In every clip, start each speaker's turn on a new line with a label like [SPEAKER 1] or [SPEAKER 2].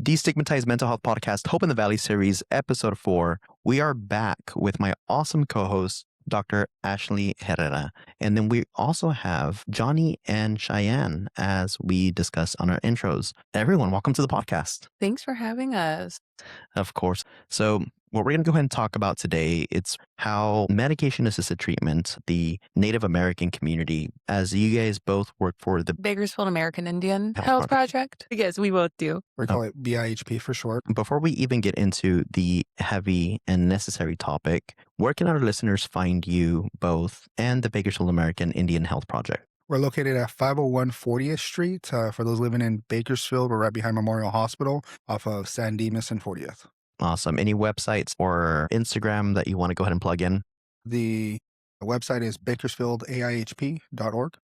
[SPEAKER 1] Destigmatized Mental Health Podcast, Hope in the Valley series, episode 4. We are back with my awesome co-host, Dr. Ashleigh Herrera. And then we also have Johnny and Cheyenne as we discuss on our intros. Everyone, welcome to the podcast.
[SPEAKER 2] Thanks for having us.
[SPEAKER 1] Of course. So what we're going to go ahead and talk about today, it's how medication-assisted treatment, the Native American community, as you guys both work for the
[SPEAKER 2] Bakersfield American Indian Health Project. Yes, we both do.
[SPEAKER 3] We call it BAIHP for short.
[SPEAKER 1] Before we even get into the heavy and necessary topic, where can our listeners find you both and the Bakersfield American Indian Health Project?
[SPEAKER 3] We're located at 501 40th Street. For those living in Bakersfield, we're right behind Memorial Hospital off of San Dimas and 40th.
[SPEAKER 1] Awesome. Any websites or Instagram that you want to go ahead and plug in?
[SPEAKER 3] The website is bakersfieldaihp.org.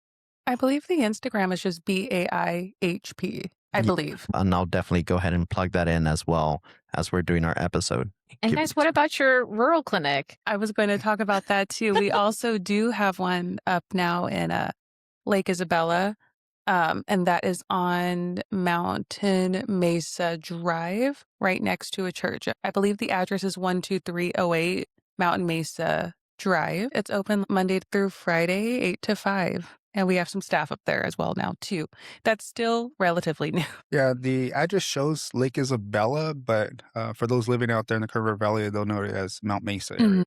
[SPEAKER 2] I believe the Instagram is just BAIHP, I believe.
[SPEAKER 1] And I'll definitely go ahead and plug that in as well as we're doing our episode.
[SPEAKER 4] And guys, what about your rural clinic?
[SPEAKER 2] I was going to talk about that too. We also do have one up now in Lake Isabella. And that is on Mountain Mesa Drive, right next to a church. I believe the address is 12308 Mountain Mesa Drive. It's open Monday through Friday, 8 to 5. And we have some staff up there as well now, too. That's still relatively new.
[SPEAKER 3] Yeah, the address shows Lake Isabella, but for those living out there in the Kern Valley, they'll know it as Mount Mesa area.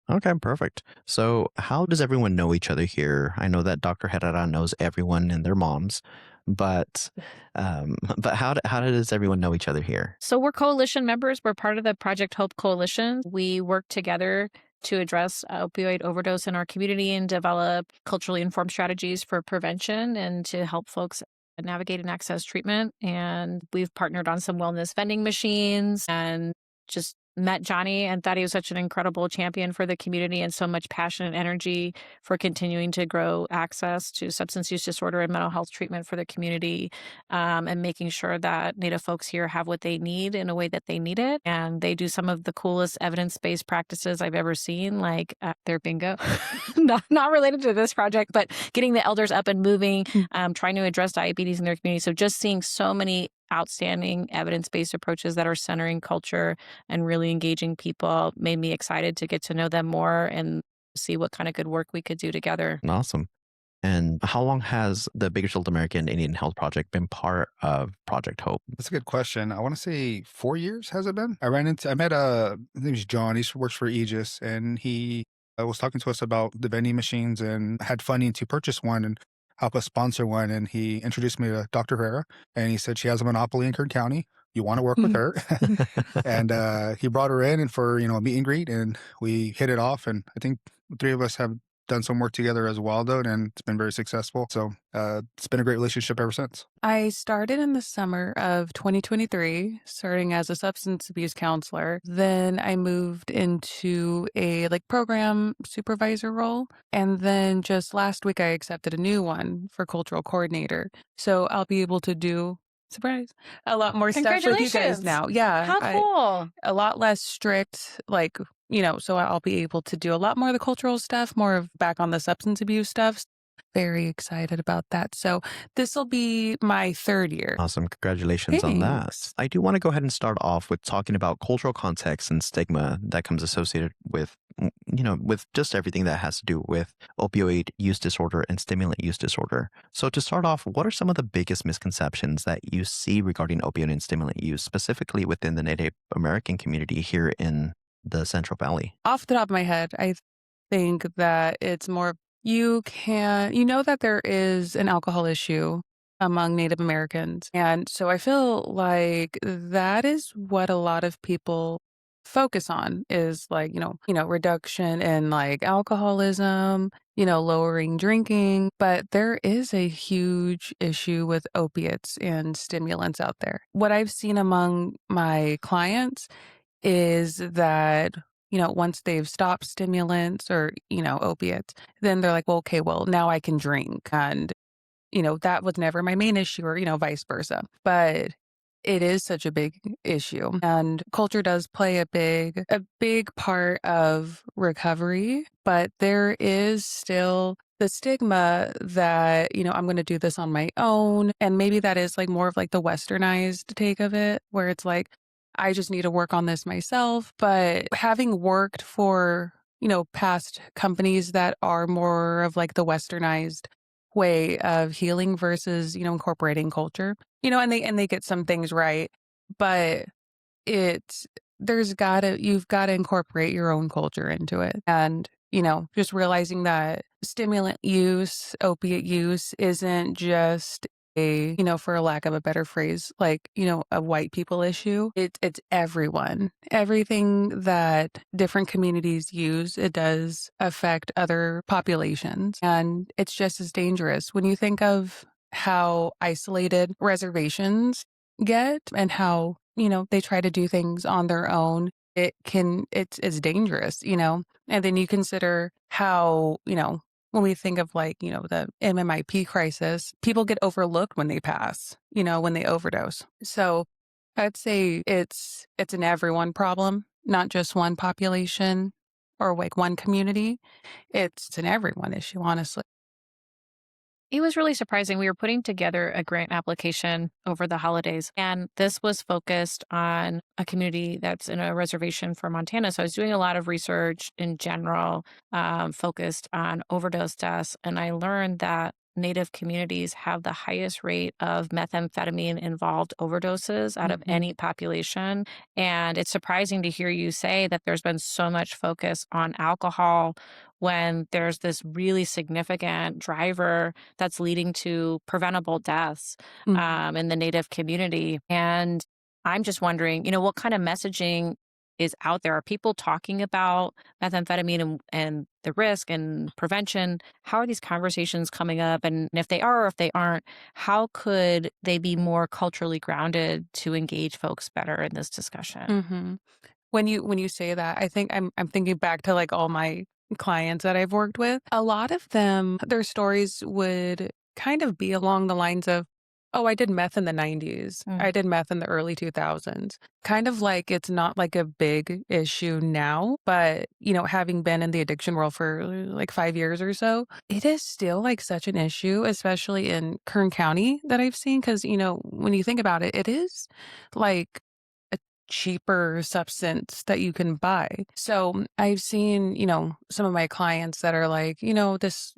[SPEAKER 1] Okay, perfect. So how does everyone know each other here? I know that Dr. Herrera knows everyone and their moms, but how does everyone know each other here?
[SPEAKER 4] So we're coalition members. We're part of the Project Hope Coalition. We work together to address opioid overdose in our community and develop culturally informed strategies for prevention and to help folks navigate and access treatment. And we've partnered on some wellness vending machines and just met Johnny and thought he was such an incredible champion for the community and so much passion and energy for continuing to grow access to substance use disorder and mental health treatment for the community, and making sure that Native folks here have what they need in a way that they need it. And they do some of the coolest evidence-based practices I've ever seen, like their bingo, not related to this project, but getting the elders up and moving, trying to address diabetes in their community. So just seeing so many outstanding evidence-based approaches that are centering culture and really engaging people made me excited to get to know them more and see what kind of good work we could do together.
[SPEAKER 1] Awesome. And how long has the Bakersfield American Indian Health Project been part of Project Hope?
[SPEAKER 3] That's a good question. I want to say 4 years, has it been? I met his name is John. He works for Aegis, and he was talking to us about the vending machines and had funding to purchase one and help us sponsor one. And he introduced me to Dr. Herrera, and he said she has a monopoly in Kern County. You want to work with her. And he brought her in and for, a meet and greet, and we hit it off. And I think the three of us have done some work together as well, though, and it's been very successful. So it's been a great relationship ever since.
[SPEAKER 2] I started in the summer of 2023, starting as a substance abuse counselor. Then I moved into a program supervisor role. And then just last week, I accepted a new one for cultural coordinator. So I'll be able to do, surprise, a lot more stuff with you guys now. Yeah.
[SPEAKER 4] How cool.
[SPEAKER 2] A lot less strict, so I'll be able to do a lot more of the cultural stuff, more of back on the substance abuse stuff. Very excited about that. So this will be my 3rd year.
[SPEAKER 1] Awesome. Congratulations on that. I do want to go ahead and start off with talking about cultural context and stigma that comes associated with, with just everything that has to do with opioid use disorder and stimulant use disorder. So to start off, what are some of the biggest misconceptions that you see regarding opioid and stimulant use, specifically within the Native American community here in the Central Valley?
[SPEAKER 2] Off the top of my head, I think that it's more, you know that there is an alcohol issue among Native Americans. And so I feel like that is what a lot of people focus on is reduction in alcoholism, lowering drinking. But there is a huge issue with opiates and stimulants out there. What I've seen among my clients is that, once they've stopped stimulants or, opiates, then they're like, well, now I can drink. And, that was never my main issue or, vice versa. But it is such a big issue, and culture does play a big part of recovery, but there is still the stigma that, I'm going to do this on my own. And maybe that is like more of like the westernized take of it, where it's like, I just need to work on this myself. But having worked for, past companies that are more of like the westernized way of healing versus, incorporating culture, and they get some things right, but it's you've gotta incorporate your own culture into it. And, just realizing that stimulant use, opiate use isn't just for a lack of a better phrase, like, a white people issue. It's everyone. Everything that different communities use, it does affect other populations. And it's just as dangerous when you think of how isolated reservations get and how, they try to do things on their own. It's dangerous, and then you consider how, when we think of like, the MMIP crisis, people get overlooked when they pass, when they overdose. So I'd say it's an everyone problem, not just one population or like one community. It's an everyone issue, honestly.
[SPEAKER 4] It was really surprising. We were putting together a grant application over the holidays, and this was focused on a community that's in a reservation for Montana. So I was doing a lot of research in general, focused on overdose deaths, and I learned that Native communities have the highest rate of methamphetamine involved overdoses out of
[SPEAKER 2] Mhm.
[SPEAKER 4] any population. And it's surprising to hear you say that there's been so much focus on alcohol when there's this really significant driver that's leading to preventable deaths
[SPEAKER 2] Mhm.
[SPEAKER 4] in the Native community. And I'm just wondering, what kind of messaging is out there? Are people talking about methamphetamine and the risk and prevention? How are these conversations coming up? And if they are or if they aren't, how could they be more culturally grounded to engage folks better in this discussion?
[SPEAKER 2] Mhm. When you say that, I think I'm thinking back to like all my clients that I've worked with. A lot of them, their stories would kind of be along the lines of, "Oh, I did meth in the 90s.
[SPEAKER 4] Mm.
[SPEAKER 2] I did meth in the early 2000s." Kind of like it's not like a big issue now, but, having been in the addiction world for like 5 years or so, it is still like such an issue, especially in Kern County that I've seen. Because when you think about it, it is like cheaper substance that you can buy. So I've seen, some of my clients that are like, this,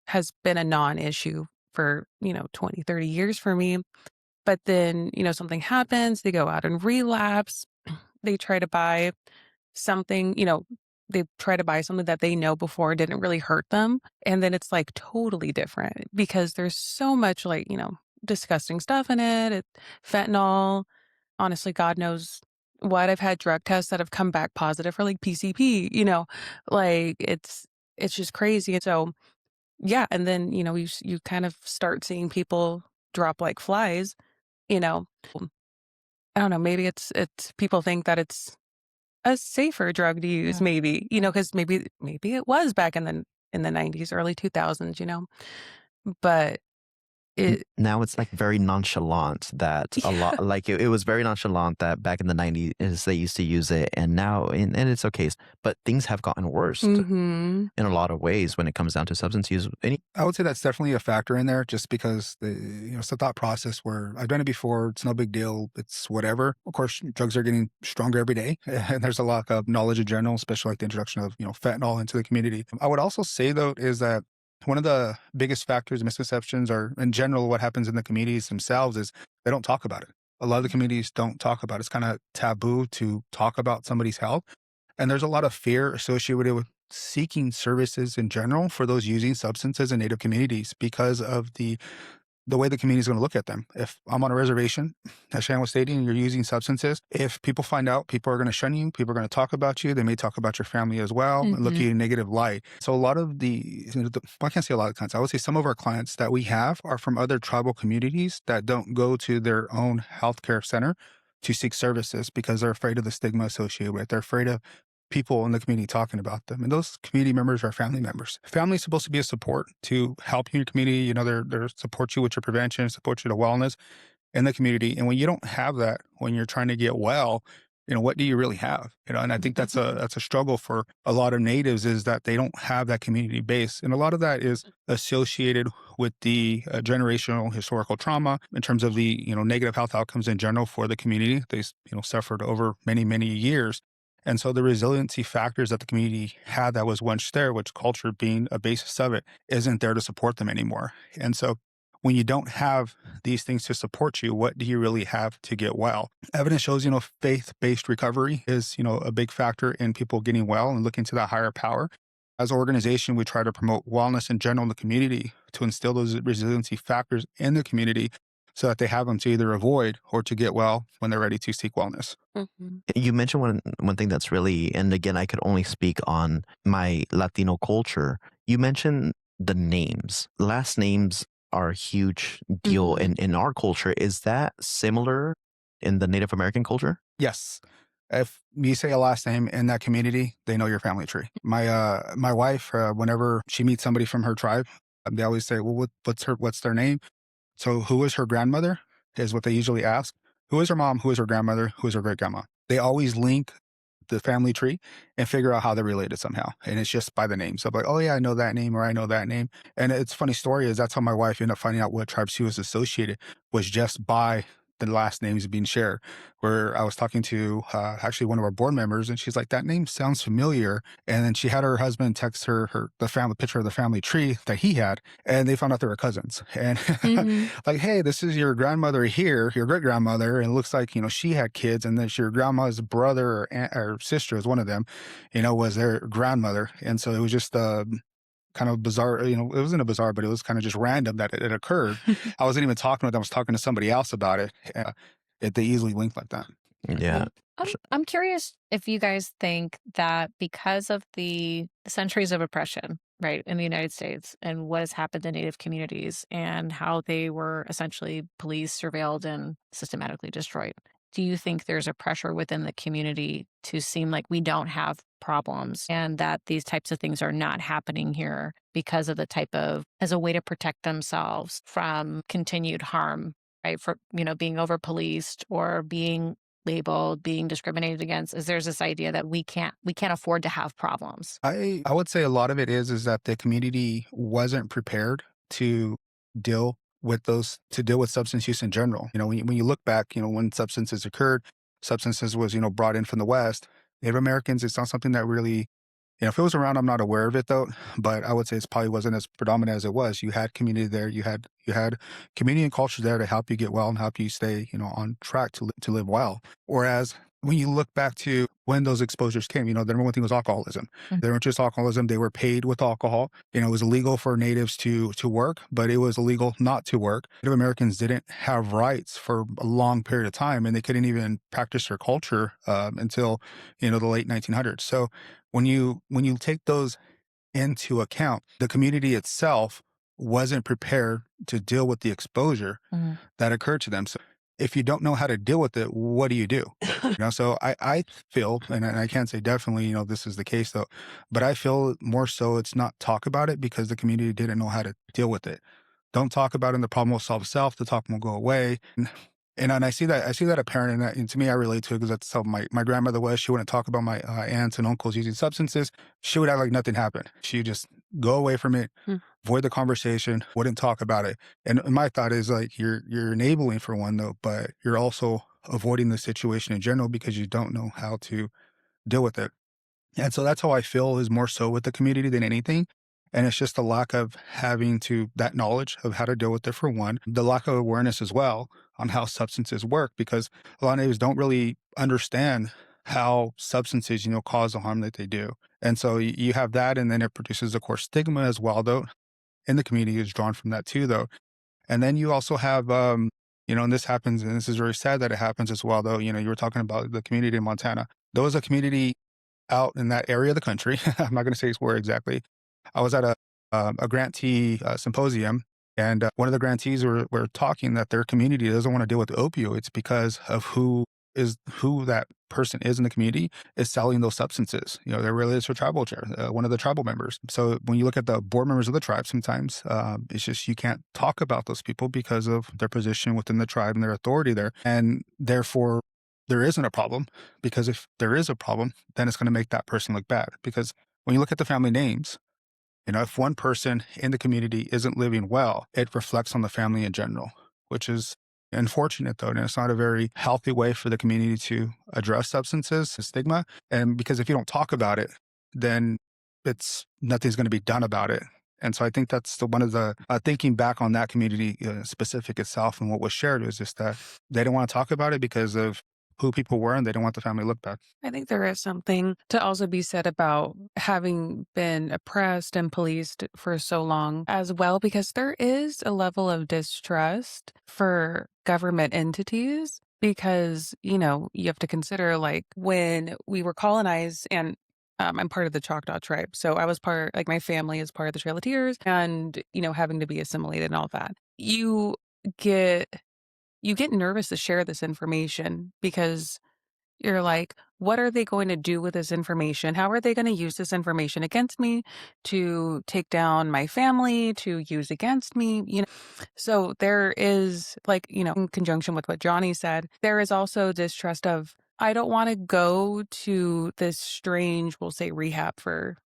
[SPEAKER 2] has been a non-issue for, 20, 30 years for me. But then, something happens, they go out and relapse, they try to buy something, they try to buy something that they know before didn't really hurt them. And then it's like totally different because there's so much like, disgusting stuff in it. Fentanyl, honestly, God knows what. I've had drug tests that have come back positive for like PCP, like it's just crazy. And so, yeah. And then, you kind of start seeing people drop like flies, you know. I don't know, maybe it's people think that it's a safer drug to use,
[SPEAKER 4] Mm,
[SPEAKER 2] maybe,
[SPEAKER 4] mm.
[SPEAKER 2] because maybe it was back in the 90s, early 2000s, but it
[SPEAKER 1] Now it's like very nonchalant that a lot,
[SPEAKER 2] yeah.
[SPEAKER 1] like it was very nonchalant that back in the 90s they used to use it, and now, and it's okay. But things have gotten worse
[SPEAKER 2] Mhm.
[SPEAKER 1] in a lot of ways when it comes down to substance use.
[SPEAKER 3] I would say that's definitely a factor in there, just because it's a thought process where I've done it before. It's no big deal. It's whatever. Of course, drugs are getting stronger every day, and there's a lack of knowledge in general, especially like the introduction of fentanyl into the community. I would also say though is that one of the biggest factors, misconceptions, or in general what happens in the communities themselves is they don't talk about it. A lot of the communities don't talk about it. It's kind of taboo to talk about somebody's health. And there's a lot of fear associated with seeking services in general for those using substances in Native communities because of the way the community is going to look at them. If I'm on a reservation, as Shannon was stating, and you're using substances, if people find out, people are going to shun you. People are going to talk about you. They may talk about your family as well and look at
[SPEAKER 2] Mhm.
[SPEAKER 3] you in a negative light. So a lot of I can't say a lot of clients. I would say some of our clients that we have are from other tribal communities that don't go to their own healthcare center to seek services because they're afraid of the stigma associated with it. They're afraid of people in the community talking about them. And those community members are family members. Family is supposed to be a support to help you in your community. They're support you with your prevention, support you to wellness. in the community. And when you don't have that, when you're trying to get well, what do you really have? And I think that's a struggle for a lot of natives, is that they don't have that community base. And a lot of that is associated with the generational historical trauma in terms of the, negative health outcomes in general for the community. They, suffered over many, many years. And so the resiliency factors that the community had that was once there, which culture being a basis of it, isn't there to support them anymore. And so when you don't have these things to support you, what do you really have to get well? Evidence shows, faith-based recovery is, a big factor in people getting well and looking to that higher power. As an organization, we try to promote wellness in general in the community to instill those resiliency factors in the community so that they have them to either avoid or to get well when they're ready to seek wellness.
[SPEAKER 2] Mhm.
[SPEAKER 1] You mentioned one thing that's really, and again, I could only speak on my Latino culture. You mentioned the names. Last names are a huge deal
[SPEAKER 2] Mhm.
[SPEAKER 1] in our culture. Is that similar in the Native American culture?
[SPEAKER 3] Yes. If you say a last name in that community, they know your family tree. My wife, whenever she meets somebody from her tribe, they always say, "Well, what's their name?" So, who is her grandmother is what they usually ask. Who is her mom? Who is her grandmother? Who is her great grandma? They always link the family tree and figure out how they're related somehow. And it's just by the name. So, I'm like, oh, yeah, I know that name, or I know that name. And it's a funny story is that's how my wife ended up finding out what tribe she was associated, was just by the last names being shared. Where I was talking to actually one of our board members, and she's like, that name sounds familiar. And then she had her husband text her the family picture of the family tree that he had, and they found out they were cousins. And
[SPEAKER 2] Mhm.
[SPEAKER 3] like, hey, this is your grandmother here, your great grandmother, and it looks like she had kids, and then your grandma's brother or aunt or sister is one of them, was their grandmother. And so it was just kind of bizarre. It wasn't a bizarre, but it was kind of just random that it occurred. I wasn't even talking with them; I was talking to somebody else about it. They easily linked like that.
[SPEAKER 1] Yeah.
[SPEAKER 4] I'm curious if you guys think that because of the centuries of oppression, right, in the United States and what has happened to Native communities and how they were essentially policed, surveilled, and systematically destroyed, do you think there's a pressure within the community to seem like we don't have problems and that these types of things are not happening here because of the type of, as a way to protect themselves from continued harm, right, for, being over policed or being labeled, being discriminated against? Is there's this idea that we can't afford to have problems?
[SPEAKER 3] I would say a lot of it is that the community wasn't prepared to deal deal with substance use in general. When you look back, when substances occurred, substances was, brought in from the West. Native Americans, it's not something that really, if it was around, I'm not aware of it though, but I would say it probably wasn't as predominant as it was. You had community there, you had community and culture there to help you get well and help you stay, on track to live well. Whereas when you look back to when those exposures came, the number one thing was alcoholism.
[SPEAKER 4] Mhm.
[SPEAKER 3] They weren't just alcoholism; they were paid with alcohol. It was illegal for natives to work, but it was illegal not to work. Native Americans didn't have rights for a long period of time, and they couldn't even practice their culture until the late 1900s. So when you take those into account, the community itself wasn't prepared to deal with the exposure
[SPEAKER 4] Mhm.
[SPEAKER 3] that occurred to them. So if you don't know how to deal with it, what do you do? So I feel, and I can't say definitely, this is the case though, but I feel more so it's not talk about it because the community didn't know how to deal with it. Don't talk about it and the problem will solve itself. The talk will go away. And I see that apparent, and to me, I relate to it because that's how my grandmother was. She wouldn't talk about my aunts and uncles using substances. She would act like nothing happened. She'd just go away from it,
[SPEAKER 2] Mm.
[SPEAKER 3] avoid the conversation, wouldn't talk about it. And my thought is like you're enabling for one though, but you're also avoiding the situation in general because you don't know how to deal with it. And so that's how I feel is more so with the community than anything. And it's just the lack of having that knowledge of how to deal with it for one, the lack of awareness as well on how substances work, because a lot of natives don't really understand how substances, cause the harm that they do. And so you have that, and then it produces, of course, stigma as well, though, in the community is drawn from that too, though. And then you also have, and this happens, and this is very sad that it happens as well, though. You were talking about the community in Montana. There was a community out in that area of the country. I'm not going to say where exactly. I was at a grantee symposium, and one of the grantees were talking that their community doesn't want to deal with opioids because of who is who that person is in the community is selling those substances. They're related to a tribal chair, one of the tribal members. So when you look at the board members of the tribe, sometimes it's just you can't talk about those people because of their position within the tribe and their authority there. And therefore, there isn't a problem, because if there is a problem, then it's going to make that person look bad. Because when you look at the family names, if one person in the community isn't living well, it reflects on the family in general, which is unfortunate though. And it's not a very healthy way for the community to address substances and stigma. And because if you don't talk about it, then nothing's going to be done about it. And so I think that's one of the thinking back on that community specific itself, and what was shared was just that they didn't want to talk about it because of who people were, and they didn't want the family to look bad.
[SPEAKER 2] I think there is something to also be said about having been oppressed and policed for so long as well, because there is a level of distrust for government entities, because, you have to consider, like, when we were colonized, and I'm part of the Choctaw tribe. So I was my family is part of the Trail of Tears, and, having to be assimilated and all that. You get nervous to share this information, because you're like, what are they going to do with this information? How are they going to use this information against me, to take down my family, to use against me? So there is, in conjunction with what Johnny said, there is also distrust of, I don't want to go to this strange, we'll say, rehab for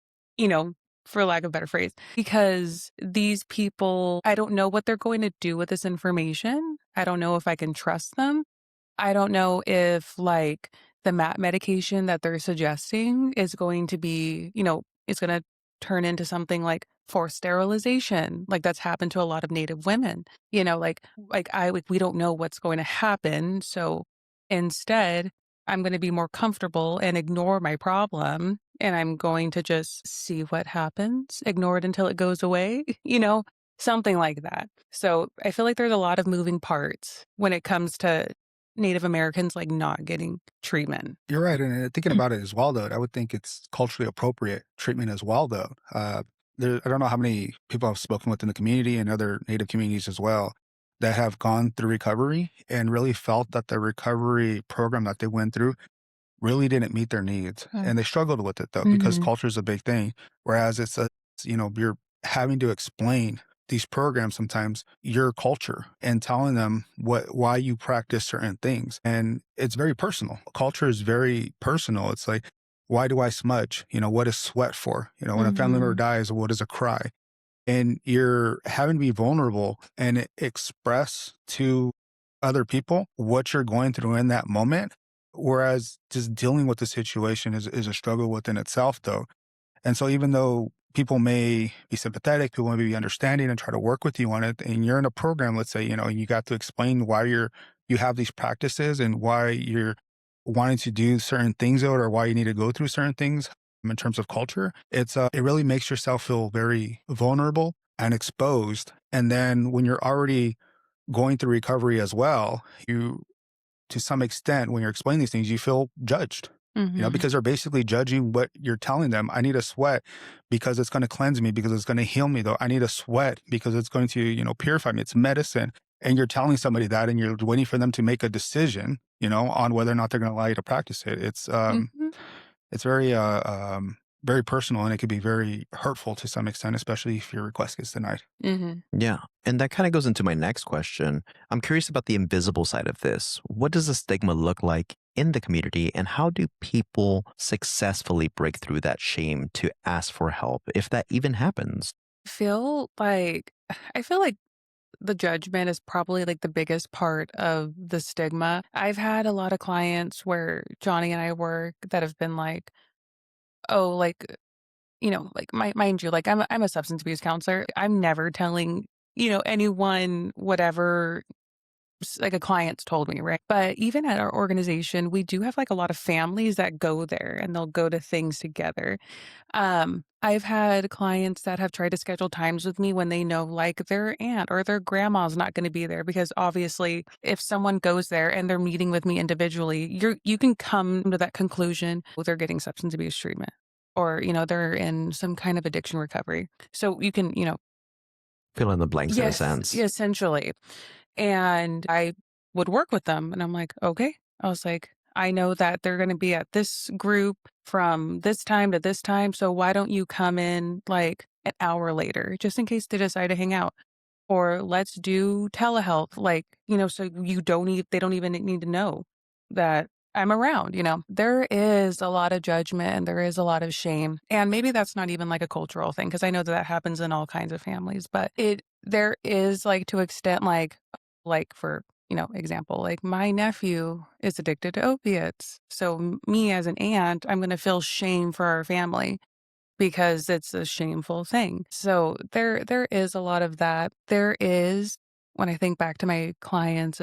[SPEAKER 2] lack of a better phrase, because these people, I don't know what they're going to do with this information. I don't know if I can trust them. I don't know if, the MAT medication that they're suggesting is going to be, is going to turn into something like forced sterilization, like that's happened to a lot of Native women. We don't know what's going to happen. So instead, I'm going to be more comfortable and ignore my problem, and I'm going to just see what happens, ignore it until it goes away, something like that. So I feel like there's a lot of moving parts when it comes to Native Americans not getting treatment.
[SPEAKER 3] You're right. And thinking about it as well, though, I would think it's culturally appropriate treatment as well, though. I don't know how many people I've spoken with in the community and other Native communities as well that have gone through recovery and really felt that the recovery program that they went through really didn't meet their needs. And they struggled with it, though, because culture is a big thing. Whereas you're having to explain these programs sometimes your culture and telling them why you practice certain things. And it's very personal. Culture is very personal. It's like, why do I smudge? What is sweat for? When a family member dies, what is a cry? And you're having to be vulnerable and express to other people what you're going through in that moment. Whereas just dealing with the situation is a struggle within itself, though. And so even though people may be sympathetic, people may be understanding and try to work with you on it, and you're in a program, let's say, you got to explain why you have these practices and why you're wanting to do certain things or why you need to go through certain things in terms of culture. It really makes yourself feel very vulnerable and exposed. And then when you're already going through recovery as well, to some extent, when you're explaining these things, you feel judged. Because they're basically judging what you're telling them. I need a sweat because it's going to cleanse me, because it's going to heal me, though. I need a sweat because it's going to, purify me. It's medicine. And you're telling somebody that, and you're waiting for them to make a decision, on whether or not they're going to allow you to practice it. It's very, very personal, and it could be very hurtful to some extent, especially if your request gets denied.
[SPEAKER 1] Yeah. And that kind of goes into my next question. I'm curious about the invisible side of this. What does the stigma look like in the community, and how do people successfully break through that shame to ask for help, if that even happens?
[SPEAKER 2] I feel like the judgment is probably the biggest part of the stigma. I've had a lot of clients where Johnny and I work that have been like, oh, mind you, I'm a substance abuse counselor. I'm never telling, anyone whatever a client's told me, right? But even at our organization, we do have a lot of families that go there, and they'll go to things together. I've had clients that have tried to schedule times with me when they know their aunt or their grandma's not going to be there, because obviously if someone goes there and they're meeting with me individually, you can come to that conclusion, they're getting substance abuse treatment, or, they're in some kind of addiction recovery. So you can,
[SPEAKER 1] Fill in the blanks in a sense.
[SPEAKER 2] essentially. And I would work with them, and I'm like, okay. I was like, I know that they're going to be at this group from this time to this time. So why don't you come in like an hour later, just in case they decide to hang out? Or let's do telehealth, like, so they don't even need to know that I'm around. There is a lot of judgment and there is a lot of shame. And maybe that's not even like a cultural thing, because I know that that happens in all kinds of families, but there is like to extent like for, example, like my nephew is addicted to opiates. So me as an aunt, I'm going to feel shame for our family because it's a shameful thing. So there is a lot of that. There is, when I think back to my clients,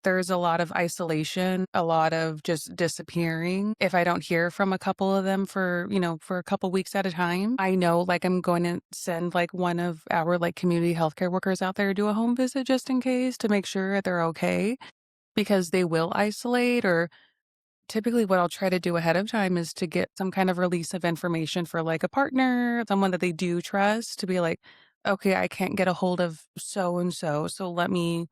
[SPEAKER 2] there's a lot of isolation, a lot of just disappearing. If I don't hear from a couple of them for a couple weeks at a time, I know like I'm going to send like one of our like community healthcare workers out there to do a home visit just in case, to make sure they're okay, because they will isolate. Or typically what I'll try to do ahead of time is to get some kind of release of information for like a partner, someone that they do trust, to be like, okay, I can't get a hold of so and so. So let me,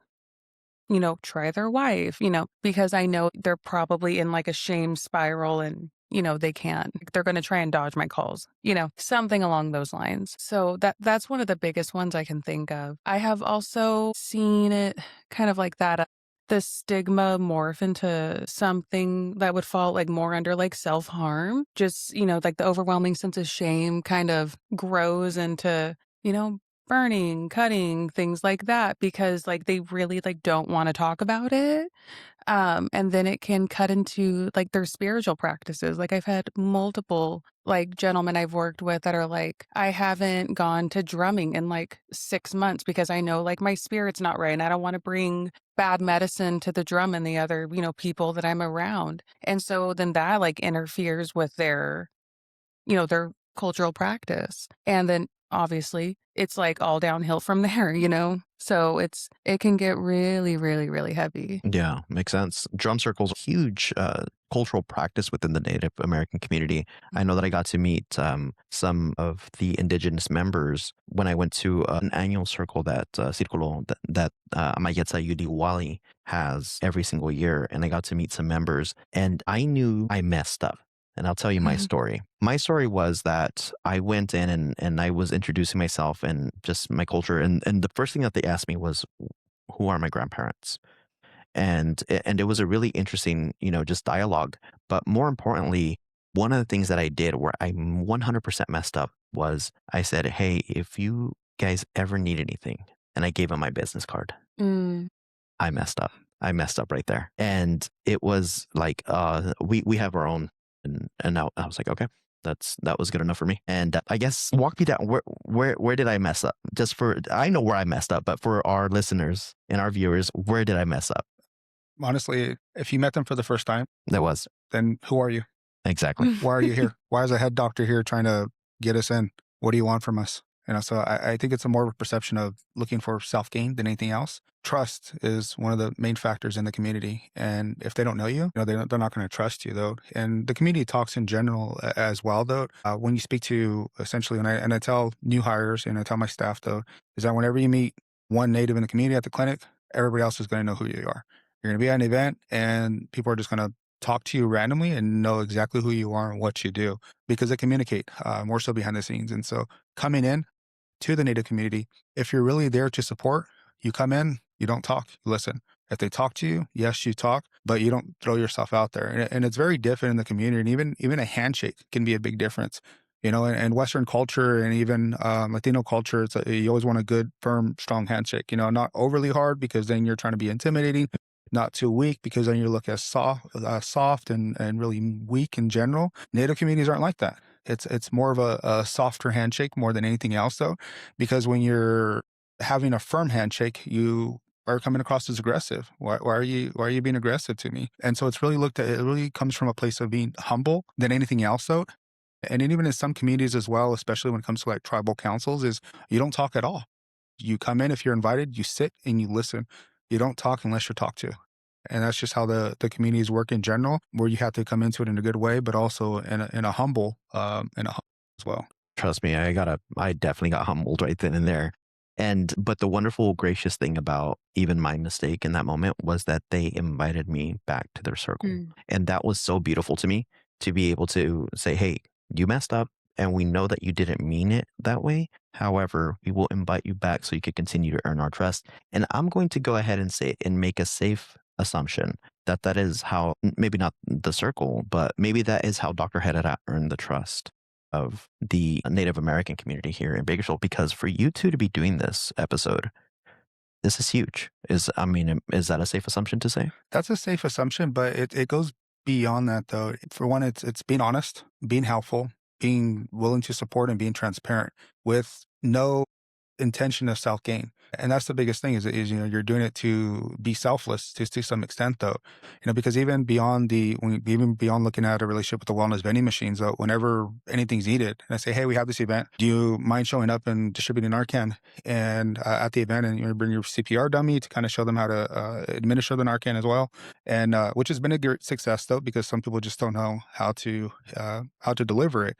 [SPEAKER 2] try their wife, because I know they're probably in like a shame spiral and, they can't. They're going to try and dodge my calls, something along those lines. So that's one of the biggest ones I can think of. I have also seen it kind of like that. The stigma morph into something that would fall like more under like self-harm. Just, like the overwhelming sense of shame kind of grows into, burning, cutting, things like that, because like they really like don't want to talk about it. And then it can cut into like their spiritual practices. Like I've had multiple like gentlemen I've worked with that are like, I haven't gone to drumming in like 6 months because I know like my spirit's not right and I don't want to bring bad medicine to the drum and the other, people that I'm around. And so then that like interferes with their cultural practice. And then obviously it's like all downhill from there. So it can get really, really, really heavy.
[SPEAKER 1] Yeah, makes sense. Drum circles, huge cultural practice within the Native American community. I know that I got to meet some of the indigenous members when I went to an annual circle that Círculo that Amayetsa Yudiwali has every single year, and I got to meet some members, and I knew I messed up. And I'll tell you my story. My story was that I went in and I was introducing myself and just my culture. And the first thing that they asked me was, who are my grandparents? And it was a really interesting, just dialogue. But more importantly, one of the things that I did where I 100% messed up was I said, hey, if you guys ever need anything, and I gave him my business card.
[SPEAKER 2] Mm.
[SPEAKER 1] I messed up. I messed up right there. And it was like, we have our own. And I was like, okay, that was good enough for me. And I guess walk me down, where did I mess up? I know where I messed up, but for our listeners and our viewers, where did I mess up?
[SPEAKER 3] Honestly, if you met them for the first time, then who are you?
[SPEAKER 1] Exactly.
[SPEAKER 3] Why are you here? Why is a head doctor here trying to get us in? What do you want from us? So I think it's more of a perception of looking for self-gain than anything else. Trust is one of the main factors in the community. And if they don't know you, they're not going to trust you, though. And the community talks in general as well, though. When you speak to, essentially, and I tell new hires and I tell my staff, though, is that whenever you meet one Native in the community at the clinic, everybody else is going to know who you are. You're going to be at an event and people are just going to talk to you randomly and know exactly who you are and what you do, because they communicate more so behind the scenes. And so coming in to the Native community, if you're really there to support, you come in, you don't talk, you listen. If they talk to you, yes, you talk, but you don't throw yourself out there. And it's very different in the community. And even a handshake can be a big difference. In Western culture and even Latino culture, you always want a good, firm, strong handshake. Not overly hard because then you're trying to be intimidating, not too weak because then you look as soft and really weak in general. Native communities aren't like that. It's more of a softer handshake more than anything else, though, because when you're having a firm handshake, you are coming across as aggressive. Why are you being aggressive to me? And so it's really looked at. It really comes from a place of being humble than anything else, though. And even in some communities as well, especially when it comes to like tribal councils, is you don't talk at all. You come in if you're invited, you sit and you listen. You don't talk unless you're talked to. And that's just how the communities work in general, where you have to come into it in a good way, but also in a humble as well.
[SPEAKER 1] Trust me, I definitely got humbled right then and there. But the wonderful, gracious thing about even my mistake in that moment was that they invited me back to their circle.
[SPEAKER 2] Mm.
[SPEAKER 1] And that was so beautiful to me to be able to say, hey, you messed up and we know that you didn't mean it that way. However, we will invite you back so you can continue to earn our trust. And I'm going to go ahead and say and make a safe assumption that that is how, maybe not the circle, but maybe that is how Dr. Herrera earned the trust of the Native American community here in Bakersfield. Because for you two to be doing this episode, this is huge. Is that a safe assumption to say?
[SPEAKER 3] That's a safe assumption, but it goes beyond that, though. For one, it's being honest, being helpful, being willing to support, and being transparent with no intention of self gain. And that's the biggest thing is you're doing it to be selfless to some extent, though. Because even beyond looking at a relationship with the wellness vending machines, though, whenever anything's needed, and I say, hey, we have this event, do you mind showing up and distributing Narcan and at the event, and you bring your CPR dummy to kind of show them how to administer the Narcan as well, and which has been a great success, though, because some people just don't know how to deliver it.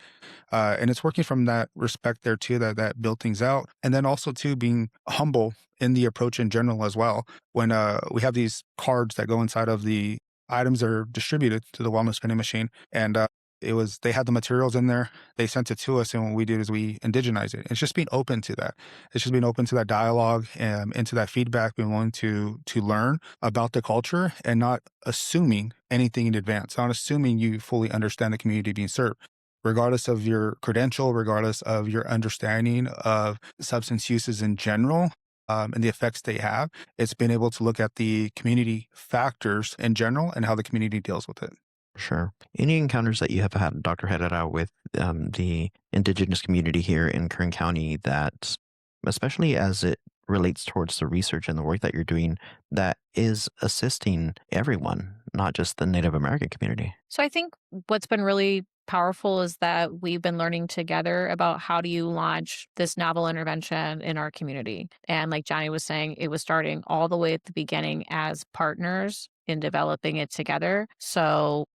[SPEAKER 3] And it's working from that respect there too, that build things out. And then also too, being humble in the approach in general as well. When we have these cards that go inside of the items that are distributed to the wellness vending machine, and they had the materials in there. They sent it to us, and what we did is we indigenize it. It's just being open to that. It's just being open to that dialogue and into that feedback, being willing to learn about the culture and not assuming anything in advance, not assuming you fully understand the community being served. Regardless of your credential, regardless of your understanding of substance uses in general, and the effects they have, it's been able to look at the community factors in general and how the community deals with it.
[SPEAKER 1] Sure. Any encounters that you have had, Dr. Herrera, with the indigenous community here in Kern County that, especially as it relates towards the research and the work that you're doing, that is assisting everyone, not just the Native American community?
[SPEAKER 4] So I think what's been really powerful is that we've been learning together about how do you launch this novel intervention in our community. And like Johnny was saying, it was starting all the way at the beginning as partners in developing it together. So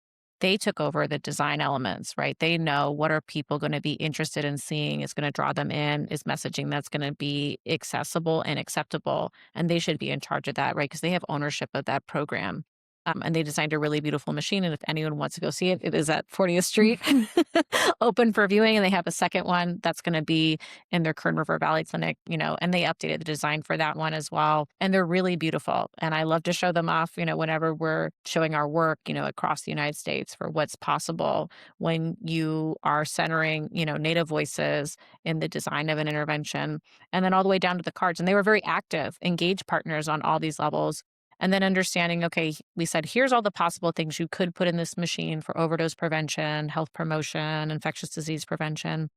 [SPEAKER 4] they took over the design elements, right? They know what are people going to be interested in seeing, is going to draw them in, is messaging that's going to be accessible and acceptable. And they should be in charge of that, right? Because they have ownership of that program. And they designed a really beautiful machine. And if anyone wants to go see it, it is at 40th Street, open for viewing. And they have a second one that's going to be in their Kern River Valley Clinic, and they updated the design for that one as well. And they're really beautiful. And I love to show them off, whenever we're showing our work, across the United States for what's possible when you are centering, Native voices in the design of an intervention. And then all the way down to the cards. And they were very active, engaged partners on all these levels. And then understanding, okay, we said, here's all the possible things you could put in this machine for overdose prevention, health promotion, infectious disease prevention.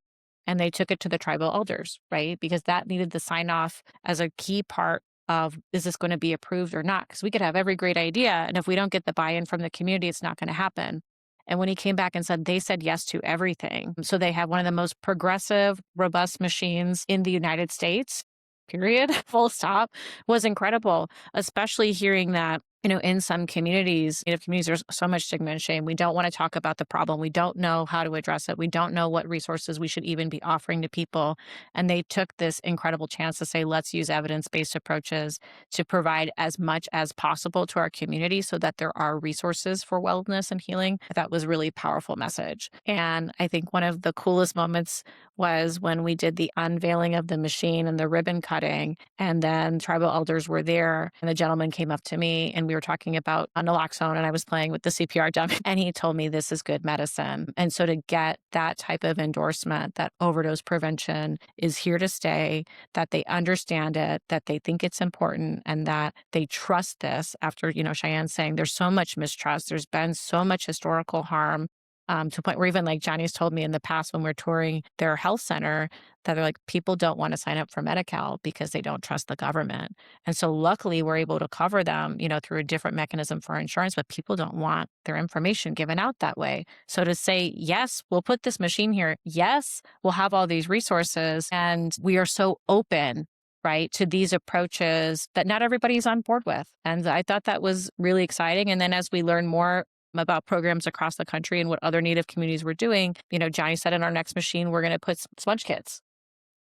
[SPEAKER 4] And they took it to the tribal elders, right? Because that needed the sign off as a key part of, is this going to be approved or not? Because we could have every great idea. And if we don't get the buy-in from the community, it's not going to happen. And when he came back and said they said yes to everything. So they have one of the most progressive, robust machines in the United States, period, full stop, was incredible, especially hearing that, in some communities, Native communities, there's so much stigma and shame. We don't want to talk about the problem. We don't know how to address it. We don't know what resources we should even be offering to people. And they took this incredible chance to say, let's use evidence-based approaches to provide as much as possible to our community so that there are resources for wellness and healing. That was a really powerful message. And I think one of the coolest moments was when we did the unveiling of the machine and the ribbon cutting, and then tribal elders were there, and the gentleman came up to me and we were talking about naloxone, and I was playing with the CPR dummy, and he told me this is good medicine. And so to get that type of endorsement that overdose prevention is here to stay, that they understand it, that they think it's important, and that they trust this after, Cheyenne saying there's so much mistrust, there's been so much historical harm, to a point where even like Johnny's told me in the past when we're touring their health center, that they're like, people don't want to sign up for Medi-Cal because they don't trust the government. And so luckily we're able to cover them, through a different mechanism for insurance, but people don't want their information given out that way. So to say, yes, we'll put this machine here. Yes, we'll have all these resources. And we are so open, right, to these approaches that not everybody's on board with. And I thought that was really exciting. And then as we learn more about programs across the country and what other Native communities were doing, Johnny said in our next machine, we're going to put sponge kits.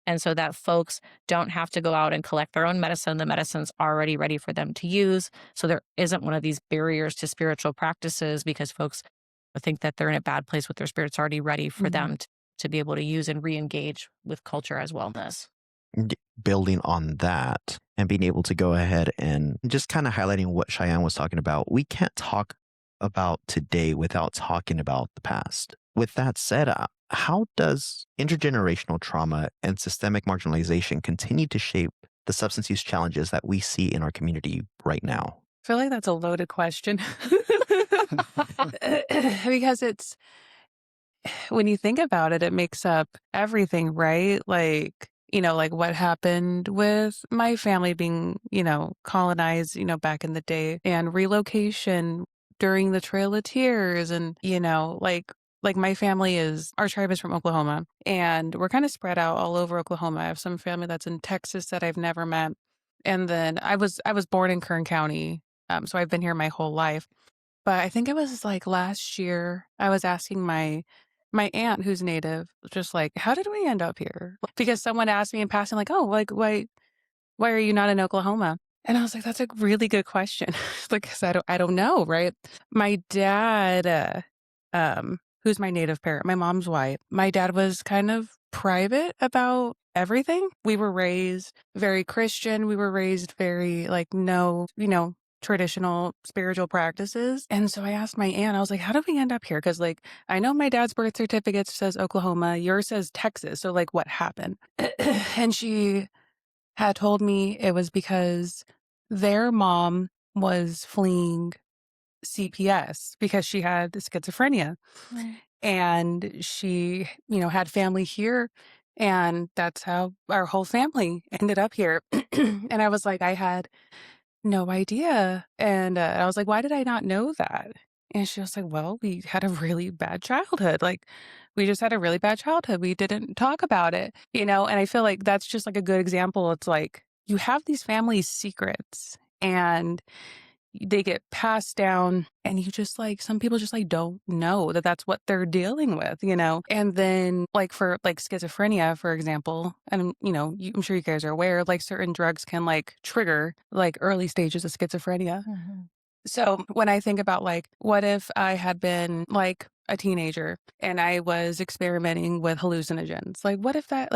[SPEAKER 4] And so that folks don't have to go out and collect their own medicine. The medicine's already ready for them to use. So there isn't one of these barriers to spiritual practices because folks think that they're in a bad place with their spirits already ready for them to be able to use and re-engage with culture as wellness.
[SPEAKER 1] Building on that and being able to go ahead and just kind of highlighting what Cheyenne was talking about, we can't talk about today without talking about the past. With that said, how does intergenerational trauma and systemic marginalization continue to shape the substance use challenges that we see in our community right now?
[SPEAKER 2] I feel like that's a loaded question because it's, when you think about it, it makes up everything, right? Like, like what happened with my family being, colonized, back in the day, and relocation during the Trail of Tears. And, like my family our tribe is from Oklahoma, and we're kind of spread out all over Oklahoma. I have some family that's in Texas that I've never met. And then I was born in Kern County. So I've been here my whole life. But I think it was like last year, I was asking my aunt who's native, just like, how did we end up here? Because someone asked me in passing, like, oh, like why are you not in Oklahoma? And I was like, that's a really good question. Like, 'cause I don't know, right? My dad, who's my native parent, my mom's white. My dad was kind of private about everything. We were raised very Christian. We were raised very like no, traditional spiritual practices. And so I asked my aunt, I was like, how did we end up here? Because like I know my dad's birth certificate says Oklahoma, yours says Texas. So like what happened? And she had told me it was because their mom was fleeing CPS because she had schizophrenia. And she, had family here. And that's how our whole family ended up here. And I was like, I had no idea. And I was like, why did I not know that? And she was like, well, we had a really bad childhood. Like, we just had a really bad childhood. We didn't talk about it, And I feel like that's just like a good example. It's like you have these family secrets and they get passed down, and you just like, some people just like don't know that that's what they're dealing with, And then like for like schizophrenia, for example, and I'm sure you guys are aware, like certain drugs can like trigger like early stages of schizophrenia. So when I think about like, what if I had been like a teenager and I was experimenting with hallucinogens? Like, what if I,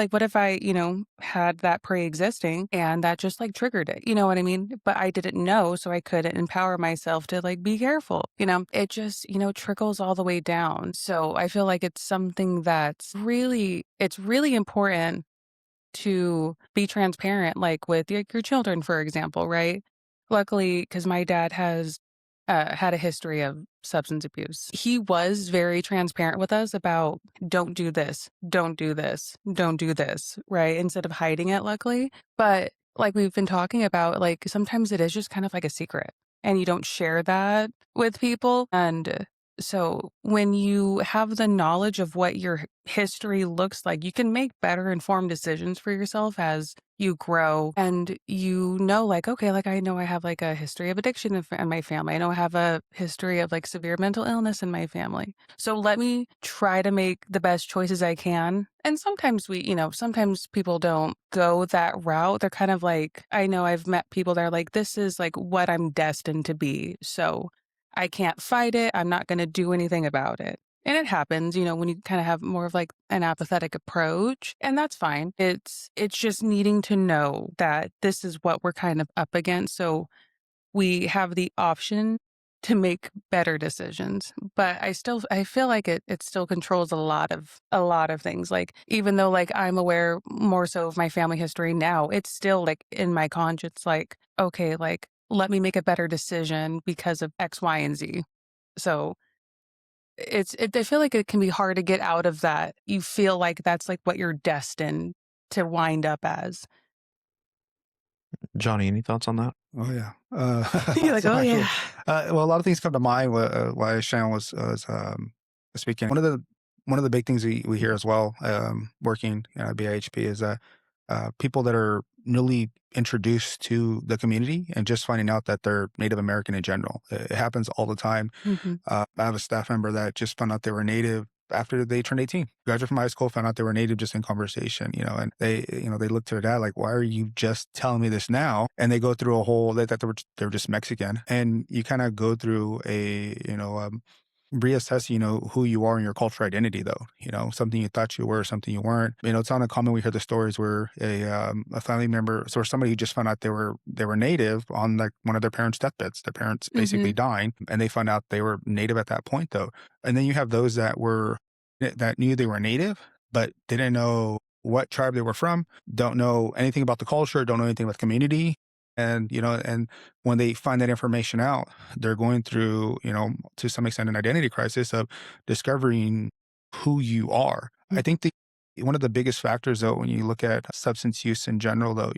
[SPEAKER 2] had that pre-existing and that just like triggered it? You know what I mean? But I didn't know, so I couldn't empower myself to like be careful. It just, trickles all the way down. So I feel like it's something it's really important to be transparent, like with your children, for example, right? Luckily, because my dad has had a history of substance abuse, he was very transparent with us about don't do this, don't do this, don't do this, right? Instead of hiding it, luckily. But like we've been talking about, like sometimes it is just kind of like a secret and you don't share that with people. And so when you have the knowledge of what your history looks like, you can make better informed decisions for yourself as you grow. And like, okay, like I know I have like a history of addiction in my family. I know I have a history of like severe mental illness in my family. So let me try to make the best choices I can. And sometimes sometimes people don't go that route. They're kind of like, I know I've met people that are like, this is like what I'm destined to be. So I can't fight it. I'm not going to do anything about it. And it happens, when you kind of have more of like an apathetic approach, and that's fine. It's just needing to know that this is what we're kind of up against. So we have the option to make better decisions. But I feel like it still controls a lot of things. Like, even though like I'm aware more so of my family history now, it's still like in my conscience, like, okay, like let me make a better decision because of X, Y, and Z. So I feel like it can be hard to get out of that. You feel like that's like what you're destined to wind up as.
[SPEAKER 1] Johnny, any thoughts on that?
[SPEAKER 3] Oh yeah.
[SPEAKER 2] You're like,
[SPEAKER 3] So
[SPEAKER 2] oh
[SPEAKER 3] actually,
[SPEAKER 2] yeah.
[SPEAKER 3] well, a lot of things come to mind while Shannon was speaking. One of the big things we hear as well, working at BAIHP, is that people that are newly introduced to the community and just finding out that they're Native American in general. It happens all the time.
[SPEAKER 2] Mm-hmm.
[SPEAKER 3] I have a staff member that just found out they were Native after they turned 18, graduated from high school, found out they were Native just in conversation, and they looked to their dad like, why are you just telling me this now? And they go through a whole, they thought they were just Mexican. And you kind of go through reassess, who you are and your cultural identity, though, something you thought you were, something you weren't. It's not uncommon. We hear the stories where a family member, or somebody who just found out they were Native on like one of their parents' deathbeds, their parents basically dying, and they found out they were Native at that point, though. And then you have those that knew they were Native, but didn't know what tribe they were from, don't know anything about the culture, don't know anything about the community. And, and when they find that information out, they're going through, to some extent, an identity crisis of discovering who you are. I think one of the biggest factors, though, when you look at substance use in general, though,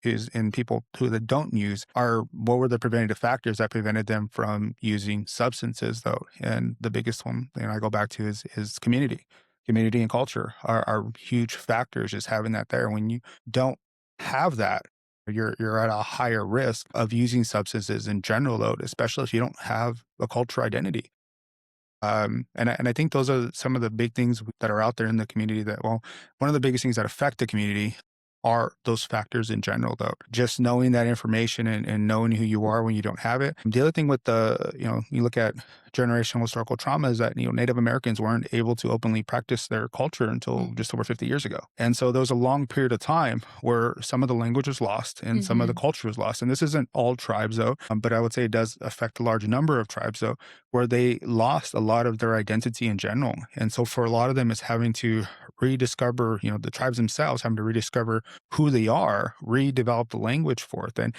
[SPEAKER 3] is in people that don't use, what were the preventative factors that prevented them from using substances, though? And the biggest one, I go back to is community and culture are huge factors, just having that there. When you don't have that, you're at a higher risk of using substances in general, though, especially if you don't have a cultural identity. And I think those are some of the big things that are out there in the community one of the biggest things that affect the community are those factors in general, though. Just knowing that information and knowing who you are when you don't have it. The other thing with you look at generational historical trauma is that, Native Americans weren't able to openly practice their culture until just over 50 years ago. And so there was a long period of time where some of the language was lost and some of the culture was lost. And this isn't all tribes, though, but I would say it does affect a large number of tribes, though, where they lost a lot of their identity in general. And so for a lot of them, it's having to rediscover, the tribes themselves having to rediscover who they are, redevelop the language for it. And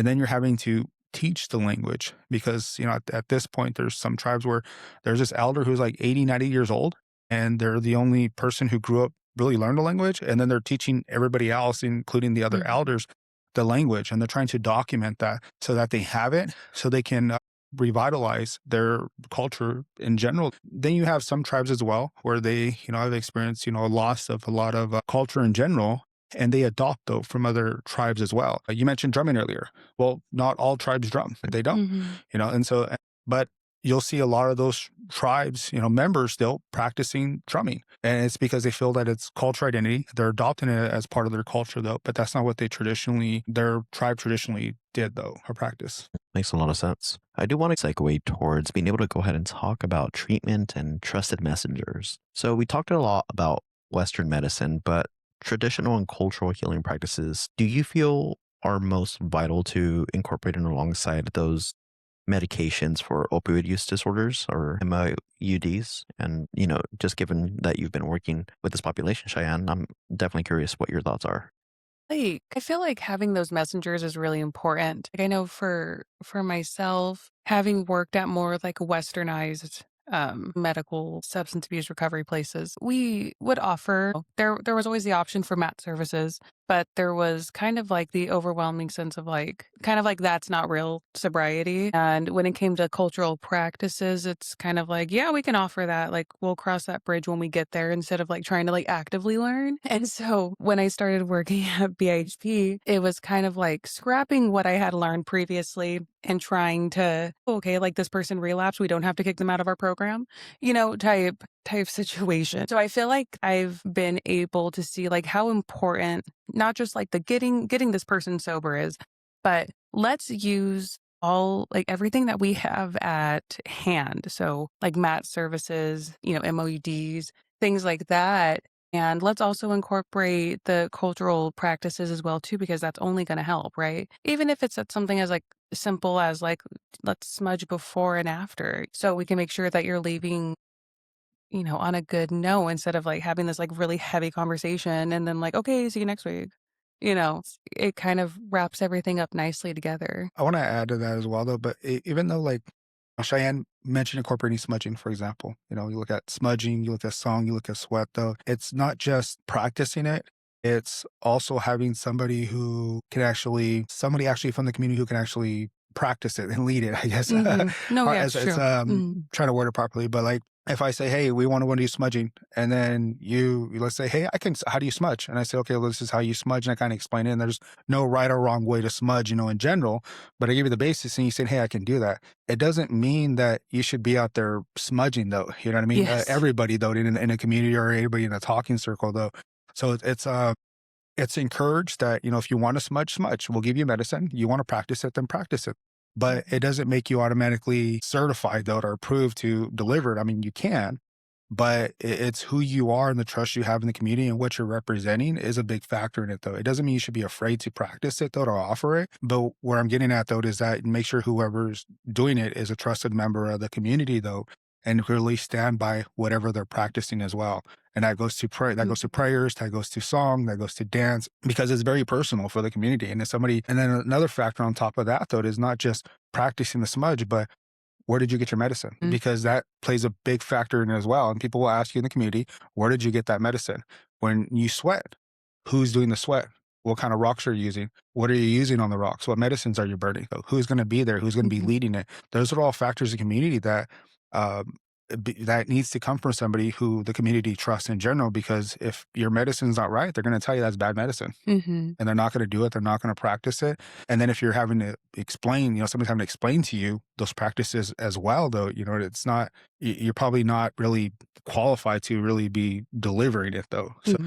[SPEAKER 3] then you're having to teach the language because, at this point, there's some tribes where there's this elder who's like 80, 90 years old, and they're the only person who grew up, really learned the language. And then they're teaching everybody else, including the other elders, the language. And they're trying to document that so that they have it, so they can revitalize their culture in general. Then you have some tribes as well where they, have experienced, a loss of a lot of culture in general, and they adopt, though, from other tribes as well. You mentioned drumming earlier. Well, not all tribes drum. They don't, and so, but you'll see a lot of those tribes, members still practicing drumming. And it's because they feel that it's cultural identity. They're adopting it as part of their culture, though. But that's not what their tribe traditionally did, though, or practice.
[SPEAKER 1] Makes a lot of sense. I do want to segue towards being able to go ahead and talk about treatment and trusted messengers. So we talked a lot about Western medicine, but traditional and cultural healing practices, do you feel are most vital to incorporate in alongside those medications for opioid use disorders or MOUDs? And, just given that you've been working with this population, Cheyenne, I'm definitely curious what your thoughts are.
[SPEAKER 2] I feel like having those messengers is really important. Like I know for myself, having worked at more like westernized medical substance abuse recovery places, we would offer there was always the option for MAT services, but there was kind of like the overwhelming sense of that's not real sobriety. And when it came to cultural practices, it's kind of like, yeah, we can offer that. Like we'll cross that bridge when we get there instead of like trying to like actively learn. And so when I started working at BAIHP, it was kind of like scrapping what I had learned previously and trying to, okay, like this person relapsed, we don't have to kick them out of our program, type situation. So I feel like I've been able to see like how important not just like the getting this person sober is, but let's use everything that we have at hand. So like MAT services, MOUDs, things like that. And let's also incorporate the cultural practices as well too, because that's only going to help, right? Even if it's something as like simple as like, let's smudge before and after. So we can make sure that you're leaving on a good note instead of like having this like really heavy conversation and then like, okay, see you next week. It kind of wraps everything up nicely together.
[SPEAKER 3] I want to add to that as well, though, but even though like Cheyenne mentioned incorporating smudging, for example, you look at smudging, you look at song, you look at sweat, though, it's not just practicing it. It's also having somebody actually from the community who can actually practice it and lead it, I guess.
[SPEAKER 2] No, yeah, it's true.
[SPEAKER 3] Trying to word it properly, but like, if I say, hey, we want to do smudging, and then let's say, hey, how do you smudge? And I say, okay, well, this is how you smudge. And I kind of explain it. And there's no right or wrong way to smudge, in general, but I give you the basis and you say, hey, I can do that. It doesn't mean that you should be out there smudging though. You know what I mean?
[SPEAKER 2] Yes.
[SPEAKER 3] Everybody though, in a community or anybody in a talking circle though. So it's encouraged that, if you want to smudge, we'll give you medicine. You want to practice it, then practice it. But it doesn't make you automatically certified though or approved to deliver it. I mean, you can, but it's who you are and the trust you have in the community and what you're representing is a big factor in it though. It doesn't mean you should be afraid to practice it though, to offer it. But where I'm getting at though is that make sure whoever's doing it is a trusted member of the community though, and really stand by whatever they're practicing as well. And that goes to goes to prayers, that goes to song, that goes to dance, because it's very personal for the community. And and then another factor on top of that though, is not just practicing the smudge, but where did you get your medicine? Because that plays a big factor in it as well. And people will ask you in the community, where did you get that medicine? When you sweat, who's doing the sweat? What kind of rocks are you using? What are you using on the rocks? What medicines are you burning? Who's going to be there? Who's going to be leading it? Those are all factors in community that that needs to come from somebody who the community trusts in general, because if your medicine's not right, they're going to tell you that's bad medicine. And they're not going to do it. They're not going to practice it. And then if you're having to explain, somebody's having to explain to you those practices as well, though, it's not, you're probably not really qualified to really be delivering it though. So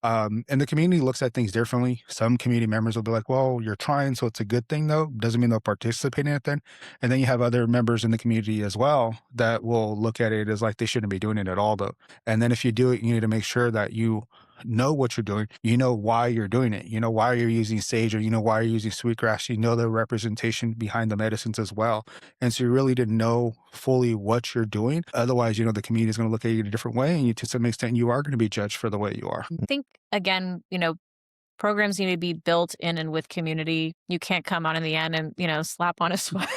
[SPEAKER 3] and the community looks at things differently. Some community members will be like, well, you're trying, so it's a good thing though. Doesn't mean they'll participate in it then. And then you have other members in the community as well that will look at it as like they shouldn't be doing it at all though. And then if you do it, you need to make sure that you know what you're doing. You know why you're doing it. You know why you're using sage, or why you're using sweetgrass. You know the representation behind the medicines as well. And so you really didn't know fully what you're doing. Otherwise, the community is going to look at you in a different way. And to some extent, you are going to be judged for the way you are.
[SPEAKER 4] I think, again, programs need to be built in and with community. You can't come on in the end and, slap on a sweat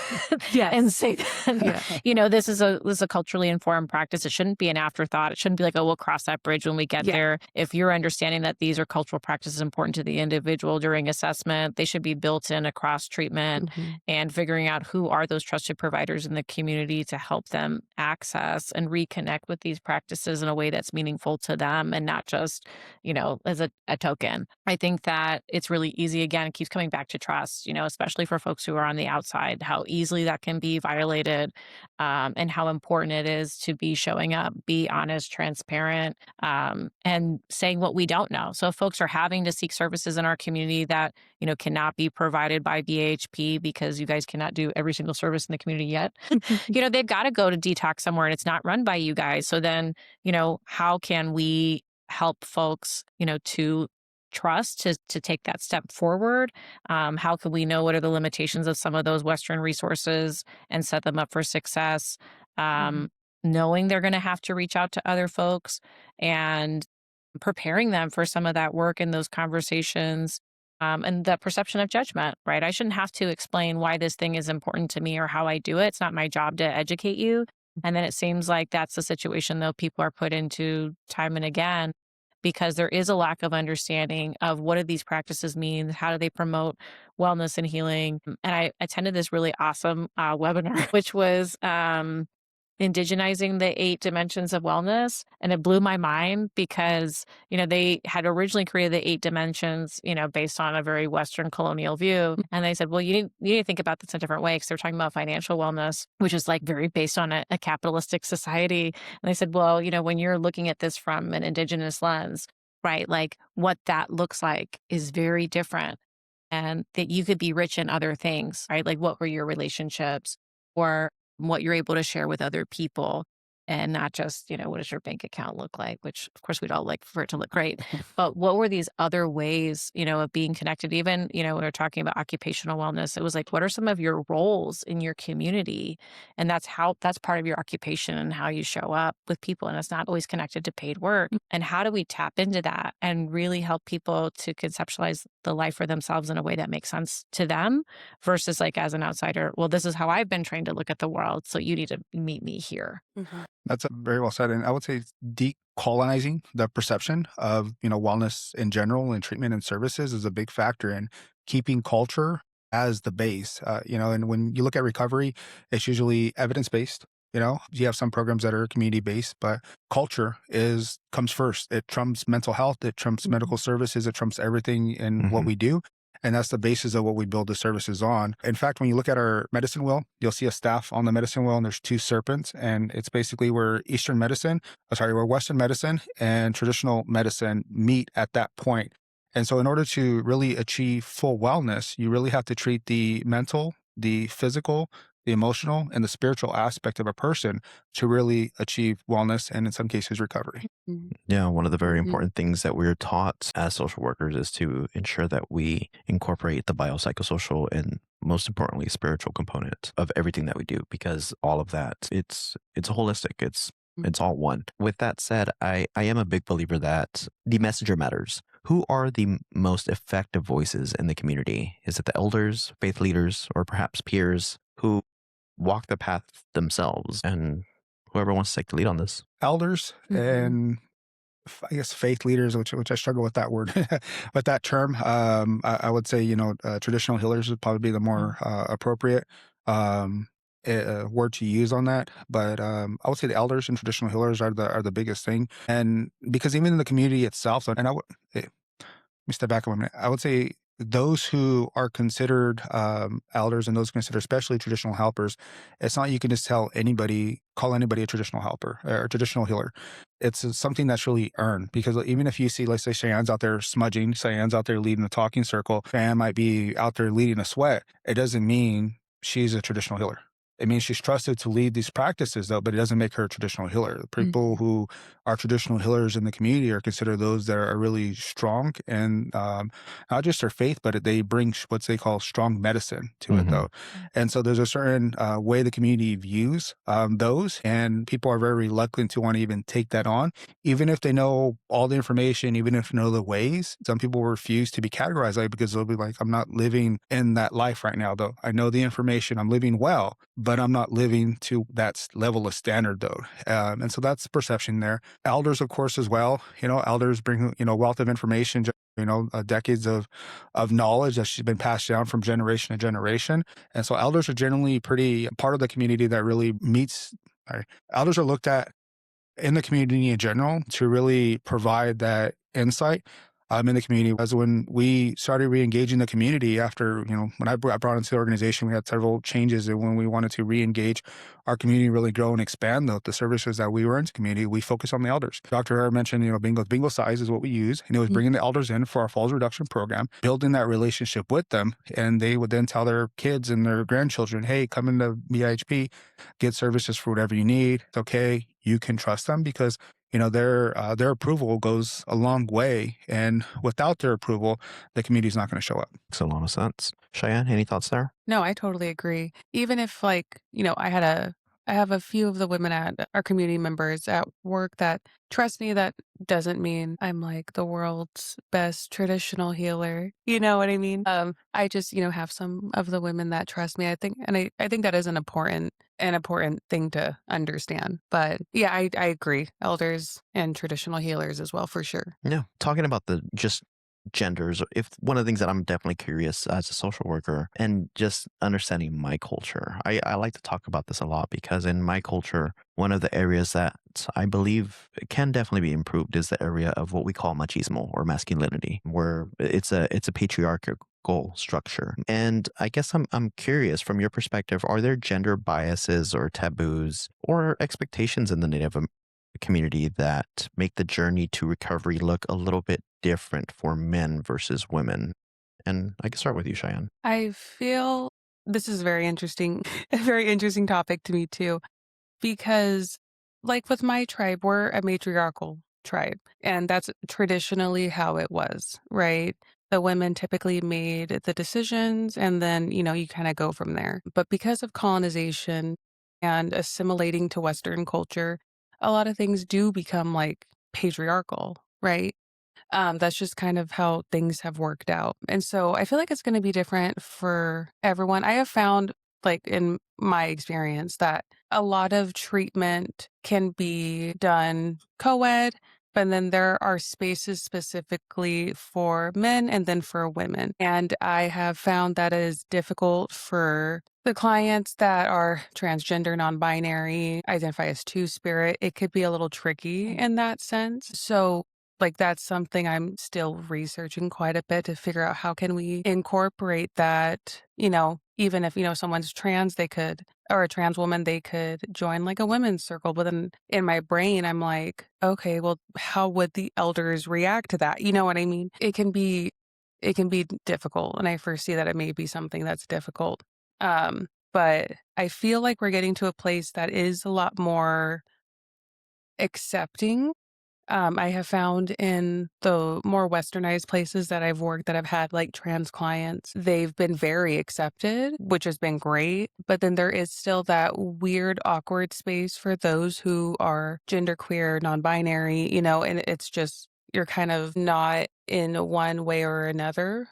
[SPEAKER 4] and say, this is a culturally informed practice. It shouldn't be an afterthought. It shouldn't be like, oh, we'll cross that bridge when we get there. If you're understanding that these are cultural practices important to the individual during assessment, they should be built in across treatment and figuring out who are those trusted providers in the community to help them access and reconnect with these practices in a way that's meaningful to them and not just, as a token. I think that it's really easy, again, it keeps coming back to trust, especially for folks who are on the outside, how easily that can be violated, and how important it is to be showing up, be honest, transparent, and saying what we don't know. So if folks are having to seek services in our community that, cannot be provided by BAIHP because you guys cannot do every single service in the community yet, they've got to go to detox somewhere and it's not run by you guys. So then, how can we help folks, to trust to take that step forward? How can we know what are the limitations of some of those Western resources and set them up for success? Knowing they're going to have to reach out to other folks and preparing them for some of that work and those conversations, and the perception of judgment, right? I shouldn't have to explain why this thing is important to me or how I do it. It's not my job to educate you. And then it seems like that's the situation, though, people are put into time and again, because there is a lack of understanding of what do these practices mean, how do they promote wellness and healing. And I attended this really awesome webinar, which was indigenizing the 8 dimensions of wellness. And it blew my mind because, they had originally created the 8 dimensions, based on a very Western colonial view. And they said, well, you need to think about this in a different way because they're talking about financial wellness, which is like very based on a capitalistic society. And they said, well, when you're looking at this from an indigenous lens, right, like what that looks like is very different. And that you could be rich in other things, right? Like what were your relationships or what you're able to share with other people, and not just, what does your bank account look like, which of course we'd all like for it to look great. But what were these other ways, of being connected? Even, when we're talking about occupational wellness, it was like, what are some of your roles in your community? And that's part of your occupation and how you show up with people. And it's not always connected to paid work. And how do we tap into that and really help people to conceptualize the life for themselves in a way that makes sense to them versus like as an outsider, well, this is how I've been trained to look at the world, so you need to meet me here.
[SPEAKER 3] That's very well said. And I would say decolonizing the perception of, wellness in general and treatment and services is a big factor in keeping culture as the base. And when you look at recovery, it's usually evidence-based. You have some programs that are community based, but culture comes first. It trumps mental health, it trumps medical services, it trumps everything in what we do. And that's the basis of what we build the services on. In fact, when you look at our medicine wheel, you'll see a staff on the medicine wheel, and there's two serpents. And it's basically where where Western medicine and traditional medicine meet at that point. And so, in order to really achieve full wellness, you really have to treat the mental, the physical, the emotional, and the spiritual aspect of a person to really achieve wellness and, in some cases, recovery.
[SPEAKER 1] Yeah, one of the very
[SPEAKER 2] Mhm.
[SPEAKER 1] important things that we're taught as social workers is to ensure that we incorporate the biopsychosocial and, most importantly, spiritual component of everything that we do, because all of that, it's holistic. It's all one. With that said, I am a big believer that the messenger matters. Who are the most effective voices in the community? Is it the elders, faith leaders, or perhaps peers who walk the path themselves? And whoever wants to take the lead on this.
[SPEAKER 3] Elders and I guess faith leaders, which I struggle with that word, with that term. I would say traditional healers would probably be the more appropriate um, word to use on that. But I would say the elders and traditional healers are the biggest thing, and because even in the community itself, and let me step back a minute. I would say those who are considered elders and those considered especially traditional helpers, it's not you can just call anybody a traditional helper or a traditional healer. It's something that's really earned because even if you see, let's say Cheyenne's out there smudging, Cheyenne's out there leading a talking circle, Cheyenne might be out there leading a sweat. It doesn't mean she's a traditional healer. It means she's trusted to lead these practices, though, but it doesn't make her a traditional healer. The people who are traditional healers in the community are considered those that are really strong and not just their faith, but they bring what they call strong medicine to it, though. And so there's a certain way the community views those, and people are very reluctant to want to even take that on, even if they know all the information, even if they know the ways. Some people refuse to be categorized like because they'll be like, I'm not living in that life right now, though. I know the information, I'm living well, but I'm not living to that level of standard, though. And so that's perception there. Elders, of course, as well. Elders bring, wealth of information, decades of knowledge that's been passed down from generation to generation. And so elders are generally pretty part of the community that really meets. Elders are looked at in the community in general to really provide that insight in the community. As when we started re-engaging the community after, when I brought into the organization, we had several changes. And when we wanted to re-engage our community, really grow and expand the services that we were in the community, we focused on the elders. Dr. Herrera mentioned, bingo size is what we use. And it was bringing the elders in for our falls reduction program, building that relationship with them. And they would then tell their kids and their grandchildren, hey, come into BAIHP, get services for whatever you need. It's okay. You can trust them because their approval goes a long way, and without their approval, the community's not going to show up.
[SPEAKER 1] Makes a lot of sense. Cheyenne, any thoughts there?
[SPEAKER 2] No, I totally agree. Even if I have a few of the women at our community members at work that trust me, that doesn't mean I'm like the world's best traditional healer. You know what I mean? I just, have some of the women that trust me. I think that is an important thing to understand. But yeah, I agree. Elders and traditional healers as well, for sure.
[SPEAKER 1] Yeah. Talking about the just genders, if one of the things that I'm definitely curious as a social worker and just understanding my culture, I like to talk about this a lot because in my culture, one of the areas that I believe can definitely be improved is the area of what we call machismo or masculinity, where it's a patriarchal structure. And I guess I'm curious from your perspective, are there gender biases or taboos or expectations in the Native community that make the journey to recovery look a little bit different for men versus women? And I can start with you, Cheyenne.
[SPEAKER 2] I feel this is very interesting, a very interesting topic to me too, because like with my tribe, we're a matriarchal tribe, and that's traditionally how it was, right? The women typically made the decisions, and then, you kind of go from there. But because of colonization and assimilating to Western culture, a lot of things do become like patriarchal, right? That's just kind of how things have worked out. And so I feel like it's going to be different for everyone. I have found, like in my experience, that a lot of treatment can be done co-ed, but then there are spaces specifically for men and then for women. And I have found that it is difficult for The clients that are transgender, non-binary, identify as two-spirit, it could be a little tricky in that sense. So, like, that's something I'm still researching quite a bit to figure out how can we incorporate that, even if, someone's trans, they could, or a trans woman, they could join like a women's circle. But then in my brain, I'm like, okay, well, how would the elders react to that? You know what I mean? It can be difficult. And I foresee that it may be something that's difficult. But I feel like we're getting to a place that is a lot more accepting. I have found in the more westernized places that I've worked that I've had like trans clients, they've been very accepted, which has been great. But then there is still that weird, awkward space for those who are genderqueer, non-binary, and it's just, you're kind of not in one way or another,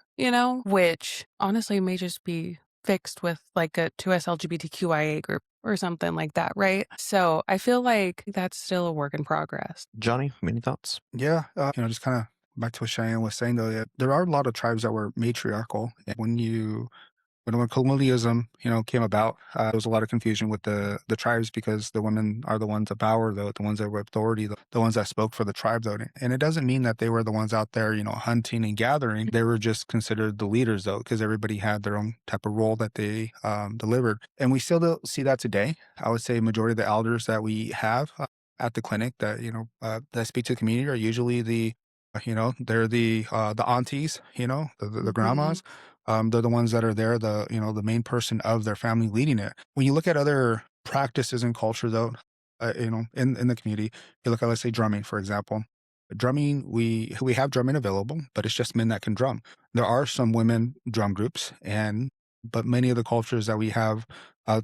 [SPEAKER 2] which honestly may just be fixed with like a 2S LGBTQIA group or something like that, right? So I feel like that's still a work in progress.
[SPEAKER 1] Johnny, any thoughts?
[SPEAKER 3] Yeah, just kind of back to what Cheyenne was saying though, yeah, there are a lot of tribes that were matriarchal. And when colonialism, came about, there was a lot of confusion with the tribes because the women are the ones of power, though, the ones that were authority, the ones that spoke for the tribe, though. And it doesn't mean that they were the ones out there, hunting and gathering. They were just considered the leaders, though, because everybody had their own type of role that they delivered. And we still don't see that today. I would say majority of the elders that we have at the clinic that, that speak to the community are usually they're the aunties, the grandmas. They're the ones that are there, the main person of their family leading it. When you look at other practices and culture, though, in the community, you look at, let's say, drumming, for example. Drumming, we have drumming available, but it's just men that can drum. There are some women drum groups, but many of the cultures that we have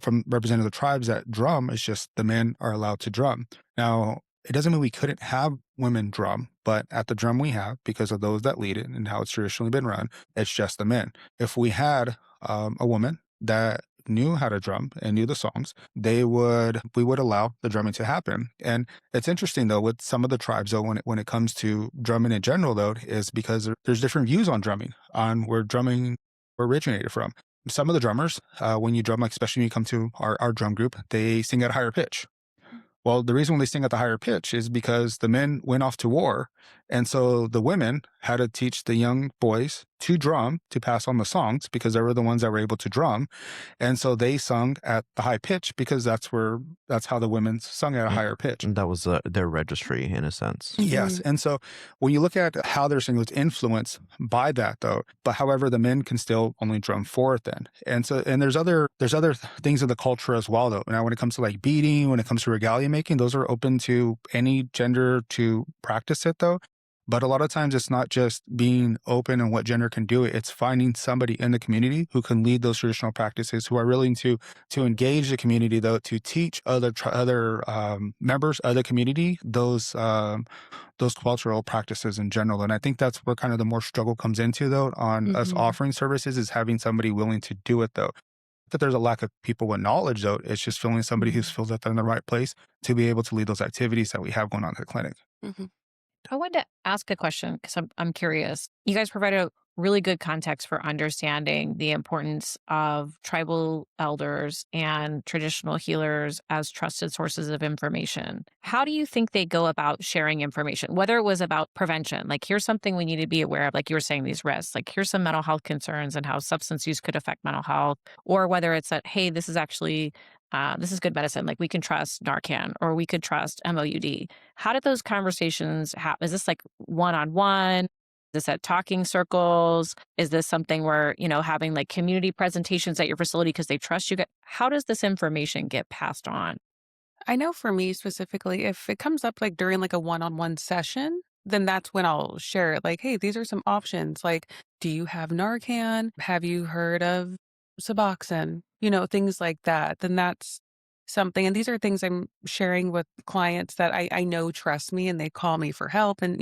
[SPEAKER 3] from representing the tribes that drum, it's just the men are allowed to drum. Now, it doesn't mean we couldn't have women drum, but at the drum we have, because of those that lead it and how it's traditionally been run, it's just the men. If we had a woman that knew how to drum and knew the songs, we would allow the drumming to happen. And it's interesting though with some of the tribes though when it comes to drumming in general though, is because there's different views on drumming, on where drumming originated from. Some of the drummers, when you drum, like especially when you come to our drum group, they sing at a higher pitch. Well, the reason they sing at the higher pitch is because the men went off to war. And so the women had to teach the young boys to drum to pass on the songs because they were the ones that were able to drum. And so they sung at the high pitch because that's how the women sung at a higher pitch.
[SPEAKER 1] And that was their registry in a sense.
[SPEAKER 3] Yes. And so when you look at how they're singing, it's influenced by that though. But however, the men can still only drum fourth then. And there's other things of the culture as well though. Now when it comes to like beating, when it comes to regalia making, those are open to any gender to practice it though. But a lot of times it's not just being open and what gender can do it. It's finding somebody in the community who can lead those traditional practices, who are willing to engage the community, though, to teach other members of the community those cultural practices in general. And I think that's where kind of the more struggle comes into, though, on us offering services, is having somebody willing to do it, though. That there's a lack of people with knowledge, though. It's just feeling somebody who feels that they're in the right place to be able to lead those activities that we have going on at the clinic.
[SPEAKER 4] I wanted to ask a question because I'm curious. You guys provided a really good context for understanding the importance of tribal elders and traditional healers as trusted sources of information. How do you think they go about sharing information, whether it was about prevention, like here's something we need to be aware of, like you were saying, these risks, like here's some mental health concerns and how substance use could affect mental health, or whether it's that, hey, this is actually this is good medicine. Like we can trust Narcan or we could trust MOUD. How did those conversations happen? Is this like one-on-one? Is this at talking circles? Is this something where, having like community presentations at your facility because they trust you? How does this information get passed on?
[SPEAKER 2] I know for me specifically, if it comes up like during like a one-on-one session, then that's when I'll share it. Like, hey, these are some options. Like, do you have Narcan? Have you heard of Suboxone? Things like that. Then that's something. And these are things I'm sharing with clients that I know trust me and they call me for help and,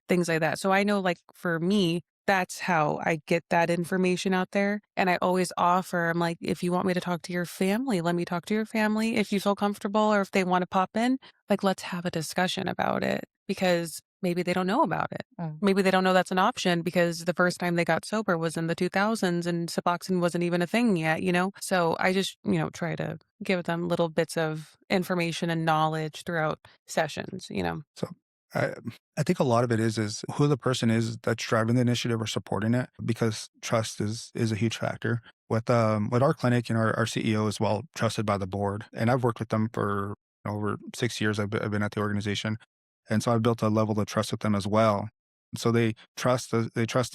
[SPEAKER 2] things like that. So I know like for me, that's how I get that information out there. And I always offer, I'm like, if you want me to talk to your family, let me talk to your family. If you feel comfortable or if they want to pop in, like, let's have a discussion about it. Because maybe they don't know about it.
[SPEAKER 4] Mm.
[SPEAKER 2] Maybe they don't know that's an option because the first time they got sober was in the 2000s and Suboxone wasn't even a thing yet, you know? So I just, try to give them little bits of information and knowledge throughout sessions, you know?
[SPEAKER 3] So I, I think a lot of it is who the person is that's driving the initiative or supporting it, because trust is a huge factor. With our clinic and our CEO is well trusted by the board, and I've worked with them for over 6 years. I've been at the organization, and so I've built a level of trust with them as well. So they trust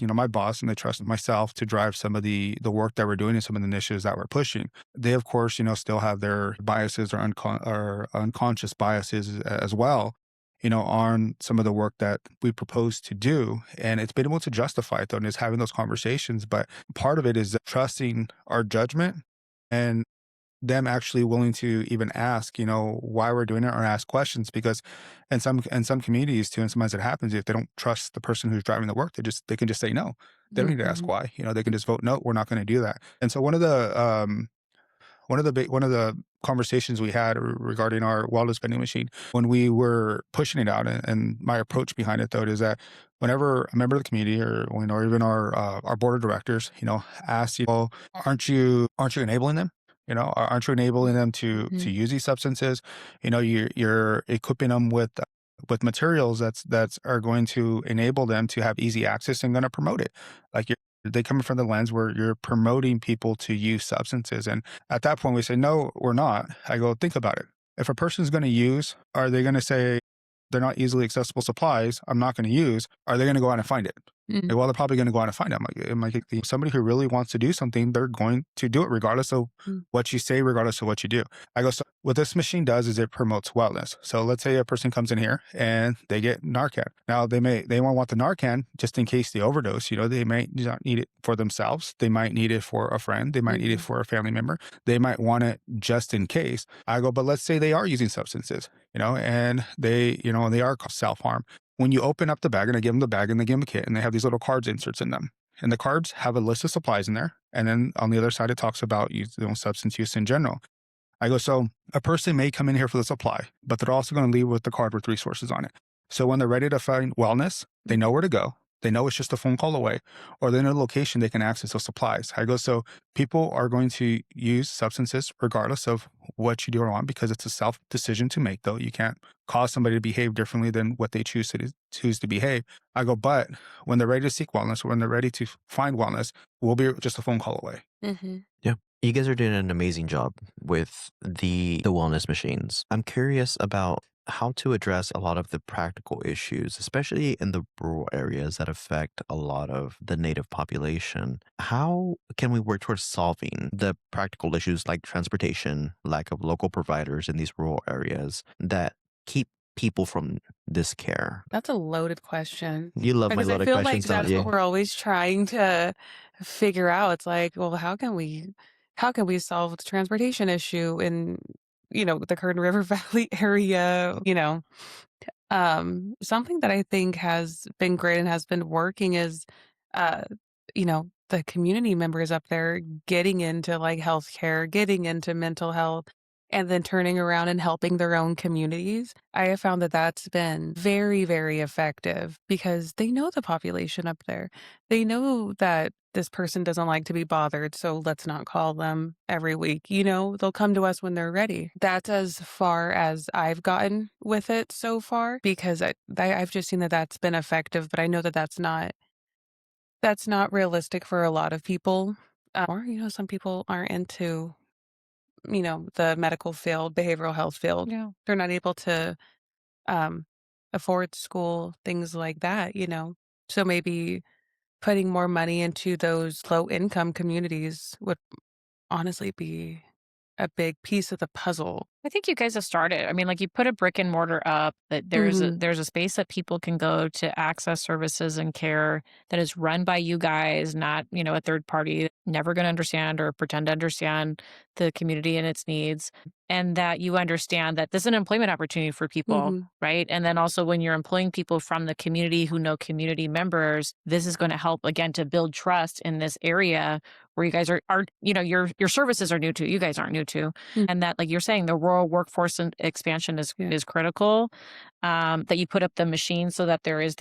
[SPEAKER 3] my boss, and they trust myself to drive some of the work that we're doing and some of the initiatives that we're pushing. They of course still have their biases or unconscious biases as well, on some of the work that we propose to do. And it's been able to justify it, though, and is having those conversations. But part of it is trusting our judgment and them actually willing to even ask, why we're doing it, or ask questions. Because in some communities too, and sometimes it happens, if they don't trust the person who's driving the work, they can just say no. They don't need to ask
[SPEAKER 2] Mhm.
[SPEAKER 3] why. They can just vote no, we're not going to do that. And so one of the conversations we had regarding our wellness vending machine when we were pushing it out, and my approach behind it, though, is that whenever a member of the community, or even our board of directors, asks, aren't you enabling them? Aren't you enabling them to
[SPEAKER 2] Mhm.
[SPEAKER 3] use these substances? You're equipping them with materials that's are going to enable them to have easy access and going to promote it. Like they come from the lens where you're promoting people to use substances. And at that point we say, no, we're not. I go, think about it. If a person's going to use, are they going to say they're not easily accessible supplies, I'm not going to use? Are they going to go out and find it?
[SPEAKER 2] Mhm.
[SPEAKER 3] Well, they're probably going to go out and find it. I'm like, somebody who really wants to do something, they're going to do it regardless of
[SPEAKER 2] Mhm.
[SPEAKER 3] what you say, regardless of what you do. I go, so what this machine does is it promotes wellness. So let's say a person comes in here and they get Narcan. Now they won't want the Narcan just in case they overdose. They might not need it for themselves. They might need it for a friend. They might need it
[SPEAKER 2] Mhm.
[SPEAKER 3] for a family member. They might want it just in case. I go, but let's say they are using substances, and they are self-harm. When you open up the bag, and I give them the bag and they give them a kit, and they have these little cards inserts in them. And the cards have a list of supplies in there. And then on the other side, it talks about substance use in general. I go, so a person may come in here for the supply, but they're also going to leave with the card with resources on it. So when they're ready to find wellness, they know where to go. They know it's just a phone call away, or they know the location they can access those supplies. I go, so people are going to use substances regardless of what you do or want, because it's a self decision to make, though. You can't cause somebody to behave differently than what they choose to behave. I go, but when they're ready to seek wellness, when they're ready to find wellness, we'll be just a phone call away.
[SPEAKER 2] Mhm.
[SPEAKER 1] Yeah. You guys are doing an amazing job with the wellness machines. I'm curious about how to address a lot of the practical issues, especially in the rural areas that affect a lot of the native population. How can we work towards solving the practical issues like transportation, lack of local providers in these rural areas that keep people from this care?
[SPEAKER 2] That's a loaded question
[SPEAKER 1] You love my
[SPEAKER 2] because I
[SPEAKER 1] loaded
[SPEAKER 2] feel like
[SPEAKER 1] questions, don't
[SPEAKER 2] that's what
[SPEAKER 1] you?
[SPEAKER 2] we're always trying to figure out. It's like, well, how can we solve the transportation issue in, the Kern River Valley area, something that I think has been great and has been working is, uh, the community members up there getting into like healthcare, getting into mental health, and then turning around and helping their own communities. I have found that that's been very, very effective because they know the population up there. They know that this person doesn't like to be bothered, so let's not call them every week. They'll come to us when they're ready. That's as far as I've gotten with it so far because I've just seen that that's been effective, but I know that that's not realistic for a lot of people. Or, some people aren't into, the medical field, behavioral health field.
[SPEAKER 4] Yeah.
[SPEAKER 2] They're not able to um, afford school, things like that, So maybe putting more money into those low income communities would honestly be a big piece of the puzzle.
[SPEAKER 4] I think you guys have started. I mean, like you put a brick and mortar up that
[SPEAKER 2] Mhm.
[SPEAKER 4] there's a space that people can go to access services and care that is run by you guys, not, a third party, never going to understand or pretend to understand the community and its needs. And that you understand that this is an employment opportunity for people,
[SPEAKER 2] Mhm.
[SPEAKER 4] right? And then also when you're employing people from the community who know community members, this is going to help again to build trust in this area where you guys are your services are new to, you guys aren't new to.
[SPEAKER 2] Mm.
[SPEAKER 4] And that, like you're saying, the rural workforce expansion is critical. That you put up the machines so that there is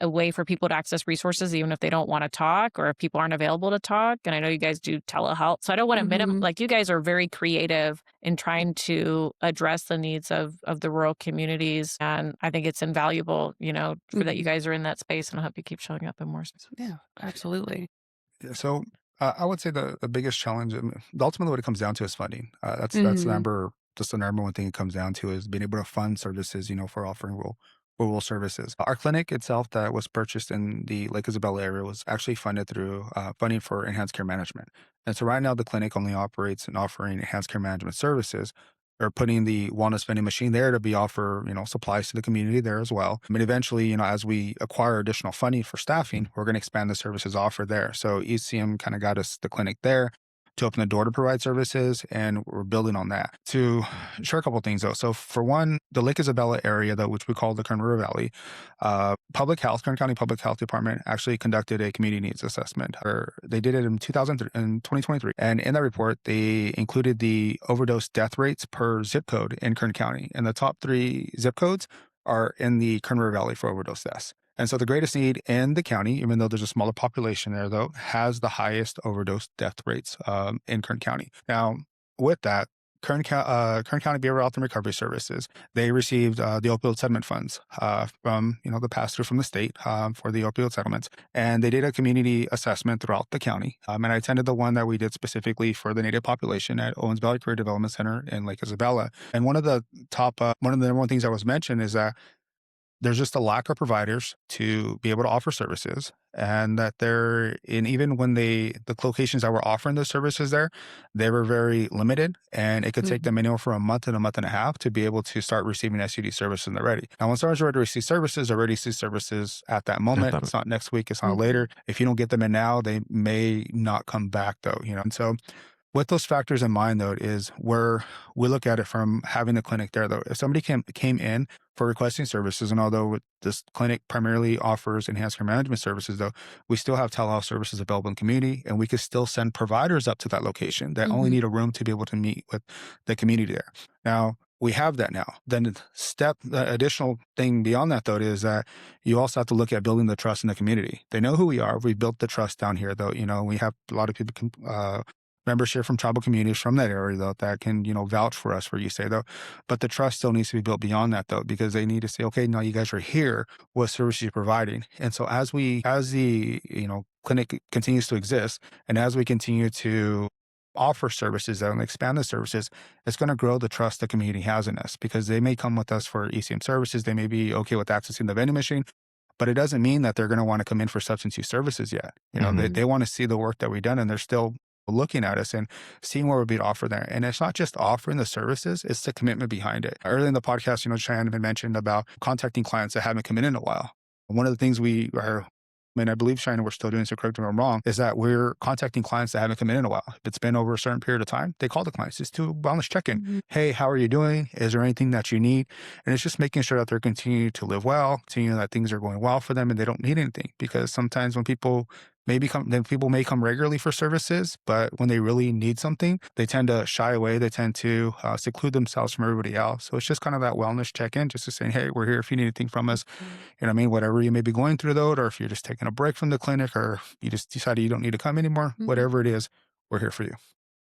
[SPEAKER 4] a way for people to access resources, even if they don't want to talk or if people aren't available to talk. And I know you guys do telehealth. So I don't want to minimize, like you guys are very creative in trying to address the needs of the rural communities. And I think it's invaluable, for that you guys are in that space, and I hope you keep showing up in more spaces.
[SPEAKER 2] Yeah, absolutely.
[SPEAKER 3] So I would say the biggest challenge, ultimately what it comes down to is funding. That's just the number one thing it comes down to is being able to fund services, for offering rural services. Our clinic itself that was purchased in the Lake Isabella area was actually funded through funding for enhanced care management. And so right now the clinic only operates in offering enhanced care management services, or putting the wellness vending machine there to be offer, supplies to the community there as well. I mean, eventually, as we acquire additional funding for staffing, we're going to expand the services offered there. So ECM kind of got us the clinic there to open the door to provide services, and we're building on that. To share a couple of things though. So for one, the Lake Isabella area though, which we call the Kern River Valley, Kern County Public Health Department actually conducted a community needs assessment. They did it in 2023. And in that report, they included the overdose death rates per zip code in Kern County. And the top 3 zip codes are in the Kern River Valley for overdose deaths. And so the greatest need in the county, even though there's a smaller population there, though, has the highest overdose death rates in Kern County. Now, with that, Kern County Behavioral Health and Recovery Services, they received the opioid settlement funds from, the pass-through from the state for the opioid settlements. And they did a community assessment throughout the county. And I attended the one that we did specifically for the Native population at Owens Valley Career Development Center in Lake Isabella. And one of the number one things that was mentioned is that there's just a lack of providers to be able to offer services, and that even when the locations that were offering those services there, they were very limited, and it could take them anywhere from a month and a half to be able to start receiving SUD services when they're ready. Now, when someone's ready to receive services, they're ready to see services at that moment. It's not next week, it's not later. If you don't get them in now, they may not come back though, And so with those factors in mind, though, is where we look at it from having the clinic there, though. If somebody came in for requesting services, and although this clinic primarily offers enhanced care management services, though, we still have telehealth services available in the community, and we could still send providers up to that location that only need a room to be able to meet with the community there. Now, we have that now. Then the additional thing beyond that, though, is that you also have to look at building the trust in the community. They know who we are. We built the trust down here, though. We have a lot of people membership from tribal communities from that area, though, that can, vouch for us, where you say, though. But the trust still needs to be built beyond that, though, because they need to say, okay, now you guys are here. What services you're providing? And so as the, clinic continues to exist, and as we continue to offer services and expand the services, it's going to grow the trust the community has in us, because they may come with us for ECM services. They may be okay with accessing the vending machine, but it doesn't mean that they're going to want to come in for substance use services yet. They want to see the work that we've done, and they're still looking at us and seeing what would be offered there. And it's not just offering the services, it's the commitment behind it. Earlier in the podcast, Cheyenne had mentioned about contacting clients that haven't come in a while. One of the things I believe, Cheyenne, we're still doing, so correct me if I'm wrong, is that we're contacting clients that haven't come in a while. If it's been over a certain period of time, they call the clients just to wellness check-in. Hey, how are you doing? Is there anything that you need? And it's just making sure that they're continuing to live well, continuing that things are going well for them and they don't need anything. Because sometimes when people may come regularly for services, but when they really need something, they tend to shy away. They tend to seclude themselves from everybody else. So it's just kind of that wellness check-in, just to say, hey, we're here if you need anything from us. Whatever you may be going through, though, or if you're just taking a break from the clinic, or you just decided you don't need to come anymore, whatever it is, we're here for you.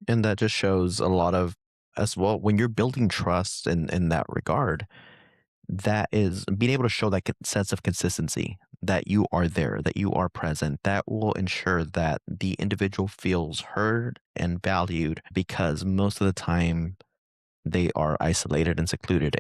[SPEAKER 1] And that just shows a lot of, as well, when you're building trust in that regard, that is being able to show that sense of consistency, that you are there, that you are present. That will ensure that the individual feels heard and valued, because most of the time they are isolated and secluded,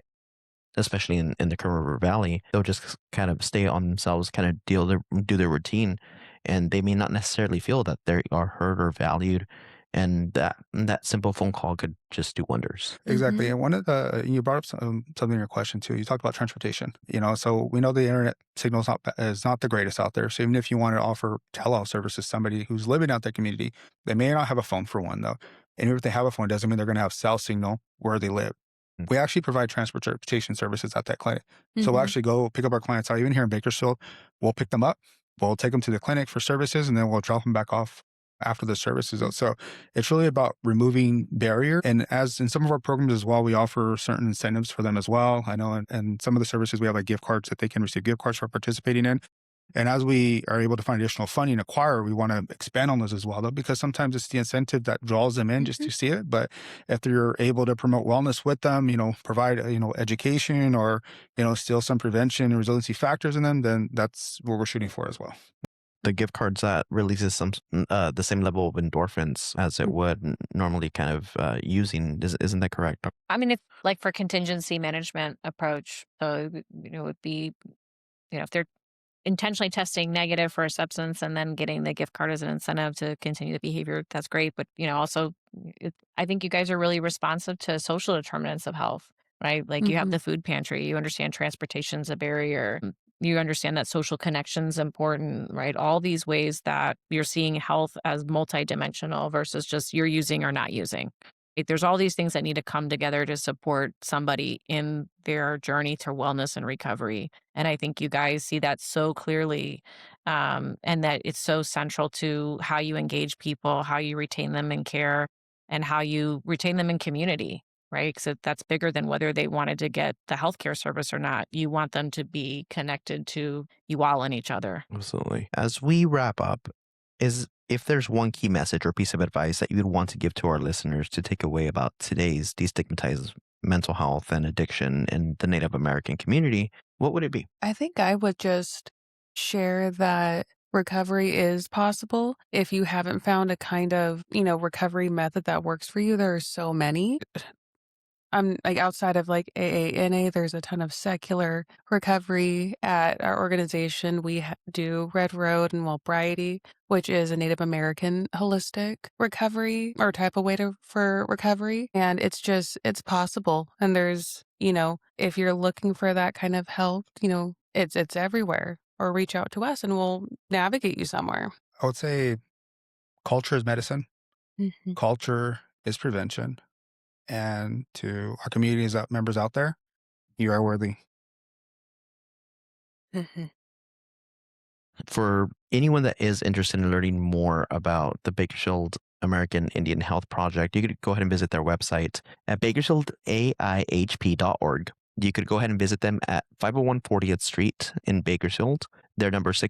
[SPEAKER 1] especially in the Kern River Valley. They'll just kind of stay on themselves, kind of do their routine, and they may not necessarily feel that they are heard or valued. And that simple phone call could just do wonders.
[SPEAKER 3] Exactly. And you brought up something in your question too. You talked about transportation. So we know the internet signal is not the greatest out there. So even if you want to offer telehealth services to somebody who's living out that community, they may not have a phone, for one, though. And even if they have a phone, it doesn't mean they're going to have cell signal where they live. We actually provide transportation services at that clinic. So we'll actually go pick up our clients out, even here in Bakersfield. We'll pick them up. We'll take them to the clinic for services, and then we'll drop them back off after the services. So it's really about removing barrier. And as in some of our programs as well, we offer certain incentives for them as well. I know and some of the services we have like gift cards that they can receive gift cards for participating in. And as we are able to find additional funding and acquire, we want to expand on those as well, though, because sometimes it's the incentive that draws them in just to see it. But if you're able to promote wellness with them, provide, education or, still some prevention and resiliency factors in them, then that's what we're shooting for as well.
[SPEAKER 1] The gift cards that releases the same level of endorphins as it would normally kind of using. Isn't that correct?
[SPEAKER 4] I mean, if like for contingency management approach, so it would be, if they're intentionally testing negative for a substance and then getting the gift card as an incentive to continue the behavior, that's great. But, also, I think you guys are really responsive to social determinants of health, right? Like you have the food pantry, you understand transportation's a barrier. You understand that social connection's important, right? All these ways that you're seeing health as multidimensional versus just you're using or not using. There's all these things that need to come together to support somebody in their journey to wellness and recovery. And I think you guys see that so clearly, and that it's so central to how you engage people, how you retain them in care, and how you retain them in community, right? Because that's bigger than whether they wanted to get the healthcare service or not. You want them to be connected to you all and each other.
[SPEAKER 1] Absolutely. As we wrap up, if there's one key message or piece of advice that you would want to give to our listeners to take away about today's destigmatized mental health and addiction in the Native American community, what would it be?
[SPEAKER 2] I think I would just share that recovery is possible. If you haven't found a kind of, recovery method that works for you, there are so many. Like outside of like AANA, there's a ton of secular recovery at our organization. We do Red Road and Wellbriety, which is a Native American holistic recovery or type of way for recovery. And it's possible. And there's, if you're looking for that kind of help, it's everywhere. Or reach out to us and we'll navigate you somewhere.
[SPEAKER 3] I would say culture is medicine. Culture is prevention. And to our communities members out there, you are worthy.
[SPEAKER 1] For anyone that is interested in learning more about the Bakersfield American Indian Health Project, you could go ahead and visit their website at bakersfieldaihp.org. You could go ahead and visit them at 501 40th Street in Bakersfield. Their number is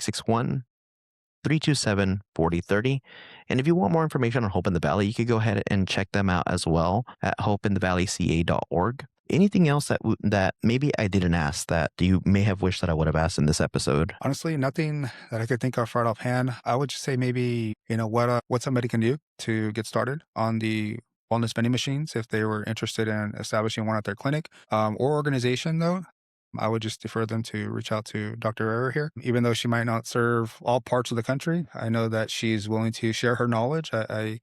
[SPEAKER 1] 661-327-4030. And if you want more information on Hope in the Valley, you could go ahead and check them out as well at hopeinthevalleyca.org. Anything else that maybe I didn't ask that you may have wished that I would have asked in this episode?
[SPEAKER 3] Honestly, nothing that I could think of right offhand. I would just say maybe, what somebody can do to get started on the wellness vending machines if they were interested in establishing one at their clinic or organization, though. I would just defer them to reach out to Dr. Herrera here. Even though she might not serve all parts of the country, I know that she's willing to share her knowledge.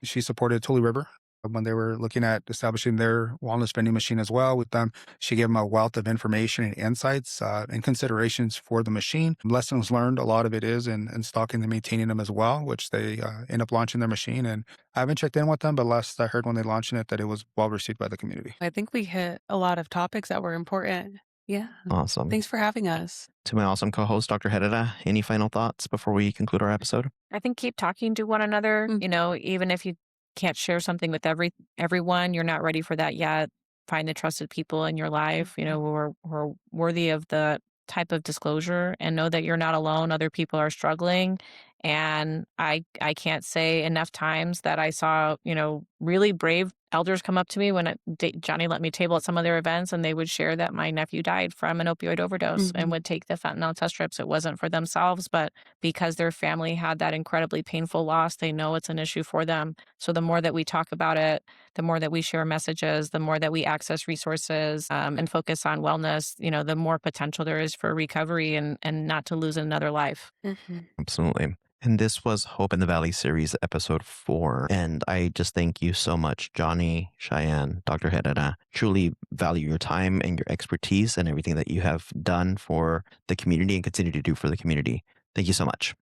[SPEAKER 3] She supported Tule River when they were looking at establishing their wellness vending machine as well with them. She gave them a wealth of information and insights and considerations for the machine. Lessons learned, a lot of it is in stocking and maintaining them as well, which they end up launching their machine. And I haven't checked in with them, but last I heard when they launched it, that it was well received by the community.
[SPEAKER 2] I think we hit a lot of topics that were important. Yeah.
[SPEAKER 1] Awesome.
[SPEAKER 2] Thanks for having us.
[SPEAKER 1] To my awesome co-host, Dr. Herrera, any final thoughts before we conclude our episode?
[SPEAKER 4] I think keep talking to one another, even if you can't share something with everyone, you're not ready for that yet. Find the trusted people in your life, who are worthy of the type of disclosure, and know that you're not alone. Other people are struggling. And I can't say enough times that I saw, really brave elders come up to me when Johnny let me table at some of their events, and they would share that my nephew died from an opioid overdose and would take the fentanyl test strips. It wasn't for themselves, but because their family had that incredibly painful loss, they know it's an issue for them. So the more that we talk about it, the more that we share messages, the more that we access resources and focus on wellness, the more potential there is for recovery and not to lose another life.
[SPEAKER 1] Absolutely. And this was Hope in the Valley series, episode 4. And I just thank you so much, Johnny, Cheyenne, Dr. Herrera. Truly value your time and your expertise and everything that you have done for the community and continue to do for the community. Thank you so much.